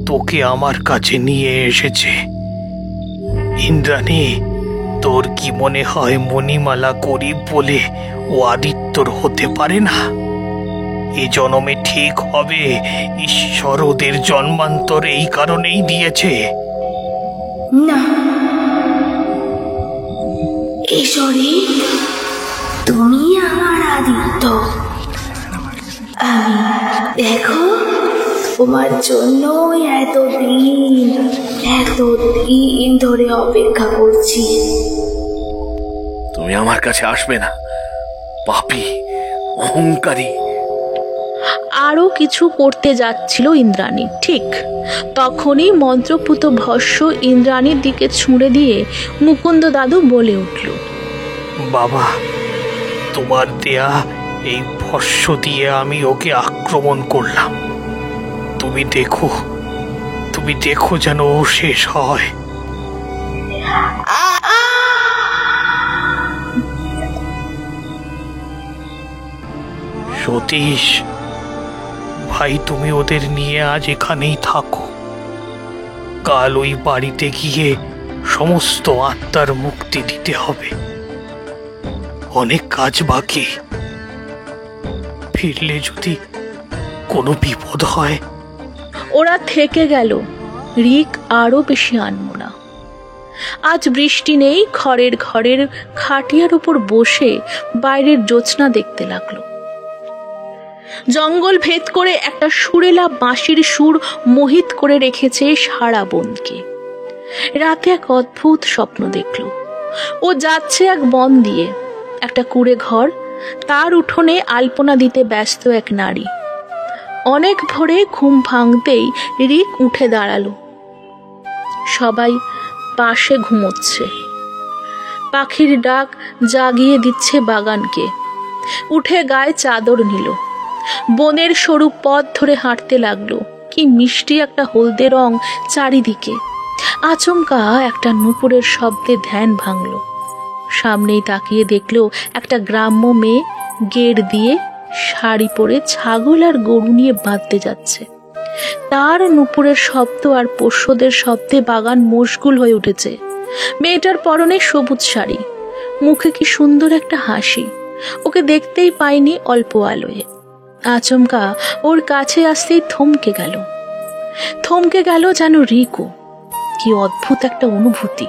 তোকে আমার কাছে নিয়ে এসেছে। ইন্দ্রাণী, তোর কি মনে হয় মণিমালা গরিব বলে ও আদিত্যর হতে পারে না? এ জন্মে ঠিক হবে ঈশ্বর ওদের জন্মান্তর এই কারণেই দিয়েছে। না, ঈশ্বরী, তুমি আমার আদিত্য। আমি দেখো, তোমার জন্য এতদিন ধরে অপেক্ষা করছি। তুমি আমার কাছে আসবে না, পাপী, অহংকারী। আরও কিছু করতে যাচ্ছিল ইন্দ্রাণী, ঠিক তখনই মন্ত্রপুত ভস্য ইন্দ্রাণীর দিকে ছুঁড়ে দিয়ে মুকুন্দ দাদু বলে উঠল, বাবা, তোমার দেয়া এই ভস্য দিয়ে আমি ওকে আক্রমণ করলাম। তুমি দেখো যেন ও শেষ হয়। সতীশ ভাই, তুমি ওদের নিয়ে আজ এখানেই থাকো। কাল ওই বাড়িতে গিয়ে সমস্ত আত্মার মুক্তি দিতে হবে। অনেক কাজ বাকি। ফিরলে যদি কোনো বিপদ হয়। ওরা থেকে গেল। রিক আরো বেশি আনমো না। আজ বৃষ্টি নেই। ঘরের খাটিয়ার উপর বসে বাইরের জ্যোৎস্না দেখতে লাগলো। জঙ্গল ভেদ করে একটা সুরেলা বাঁশির সুর মোহিত করে রেখেছে সারা বনকে। রাতে এক অদ্ভুত স্বপ্ন দেখল। ও যাচ্ছে এক বন দিয়ে, একটা কুঁড়ে ঘর, তার উঠোনে আলপনা দিতে ব্যস্ত এক নারী। অনেক ভোরে ঘুম ভাঙতেই রিক উঠে দাঁড়ালো। সবাই পাশে ঘুমোচ্ছে। পাখির ডাক জাগিয়ে দিচ্ছে বাগানকে। উঠে গায়ে চাদর নিল। বনের সরু পথ ধরে হাঁটতে লাগলো। কি মিষ্টি একটা হলদে রং চারিদিকে। আচমকা একটা নুপুরের শব্দে ধ্যান ভাঙল। সামনেই তাকিয়ে দেখলো একটা গ্রাম্য মেয়ে গেট দিয়ে শাড়ি পরে ছাগল আর গরু নিয়ে বাঁধতে যাচ্ছে। তার নুপুরের শব্দ আর পোষ্যদের শব্দে বাগান মশগুল হয়ে উঠেছে। মেয়েটার পরনে সবুজ শাড়ি, মুখে কি সুন্দর একটা হাসি। ওকে দেখতেই পায়নি অল্প আলোয়। আচমকা ওর কাছে আসতেই থমকে গেল যেন রিকও। কি অদ্ভুত একটা অনুভূতি।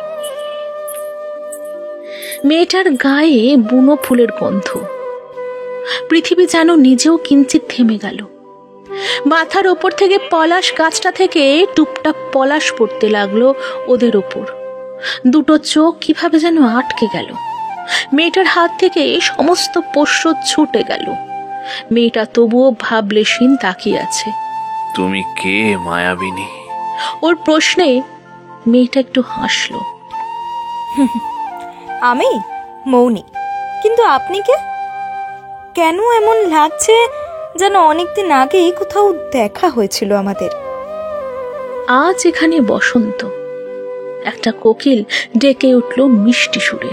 মেয়েটার গায়ে বুনো ফুলের গন্ধ। পৃথিবী যেন নিজেও কিঞ্চিত থেমে গেল। মাথার ওপর থেকে পলাশ গাছটা থেকে টুপটাপ পলাশ পড়তে লাগলো ওদের ওপর। দুটো চোখ কিভাবে যেন আটকে গেল। মেয়েটার হাত থেকে সমস্ত পোষ্য ছুটে গেল। মেয়েটা তবুও ভাবলেশীন তাকিয়ে আছে। তুমি কে মায়াবিনী? ওর প্রশ্নে মেয়েটা একটু হাসলো। আমি মৌনি। কিন্তু আপনি কে? কেন এমন লাগছে যেন অনেকদিন আগেই কোথাও দেখা হয়েছিল আমাদের? আজ এখানে বসন্ত। একটা কোকিল ডেকে উঠল মিষ্টি সুরে।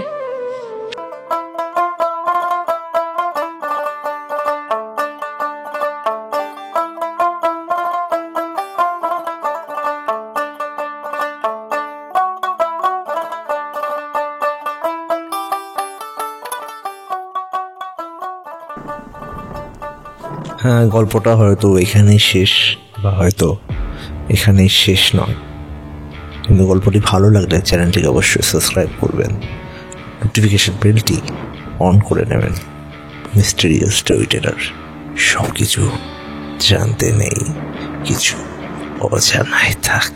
হ্যাঁ, গল্পটা হয়তো এখানেই শেষ, বা হয়তো এখানেই শেষ নয়। কিন্তু গল্পটি ভালো লাগলে চ্যানেলটিকে অবশ্যই সাবস্ক্রাইব করবেন, নোটিফিকেশন বেলটি অন করে নেবেন। মিস্টেরিয়াস স্টোরি টেলার, সব কিছু জানতে নেই, কিছু অজানায় থাক।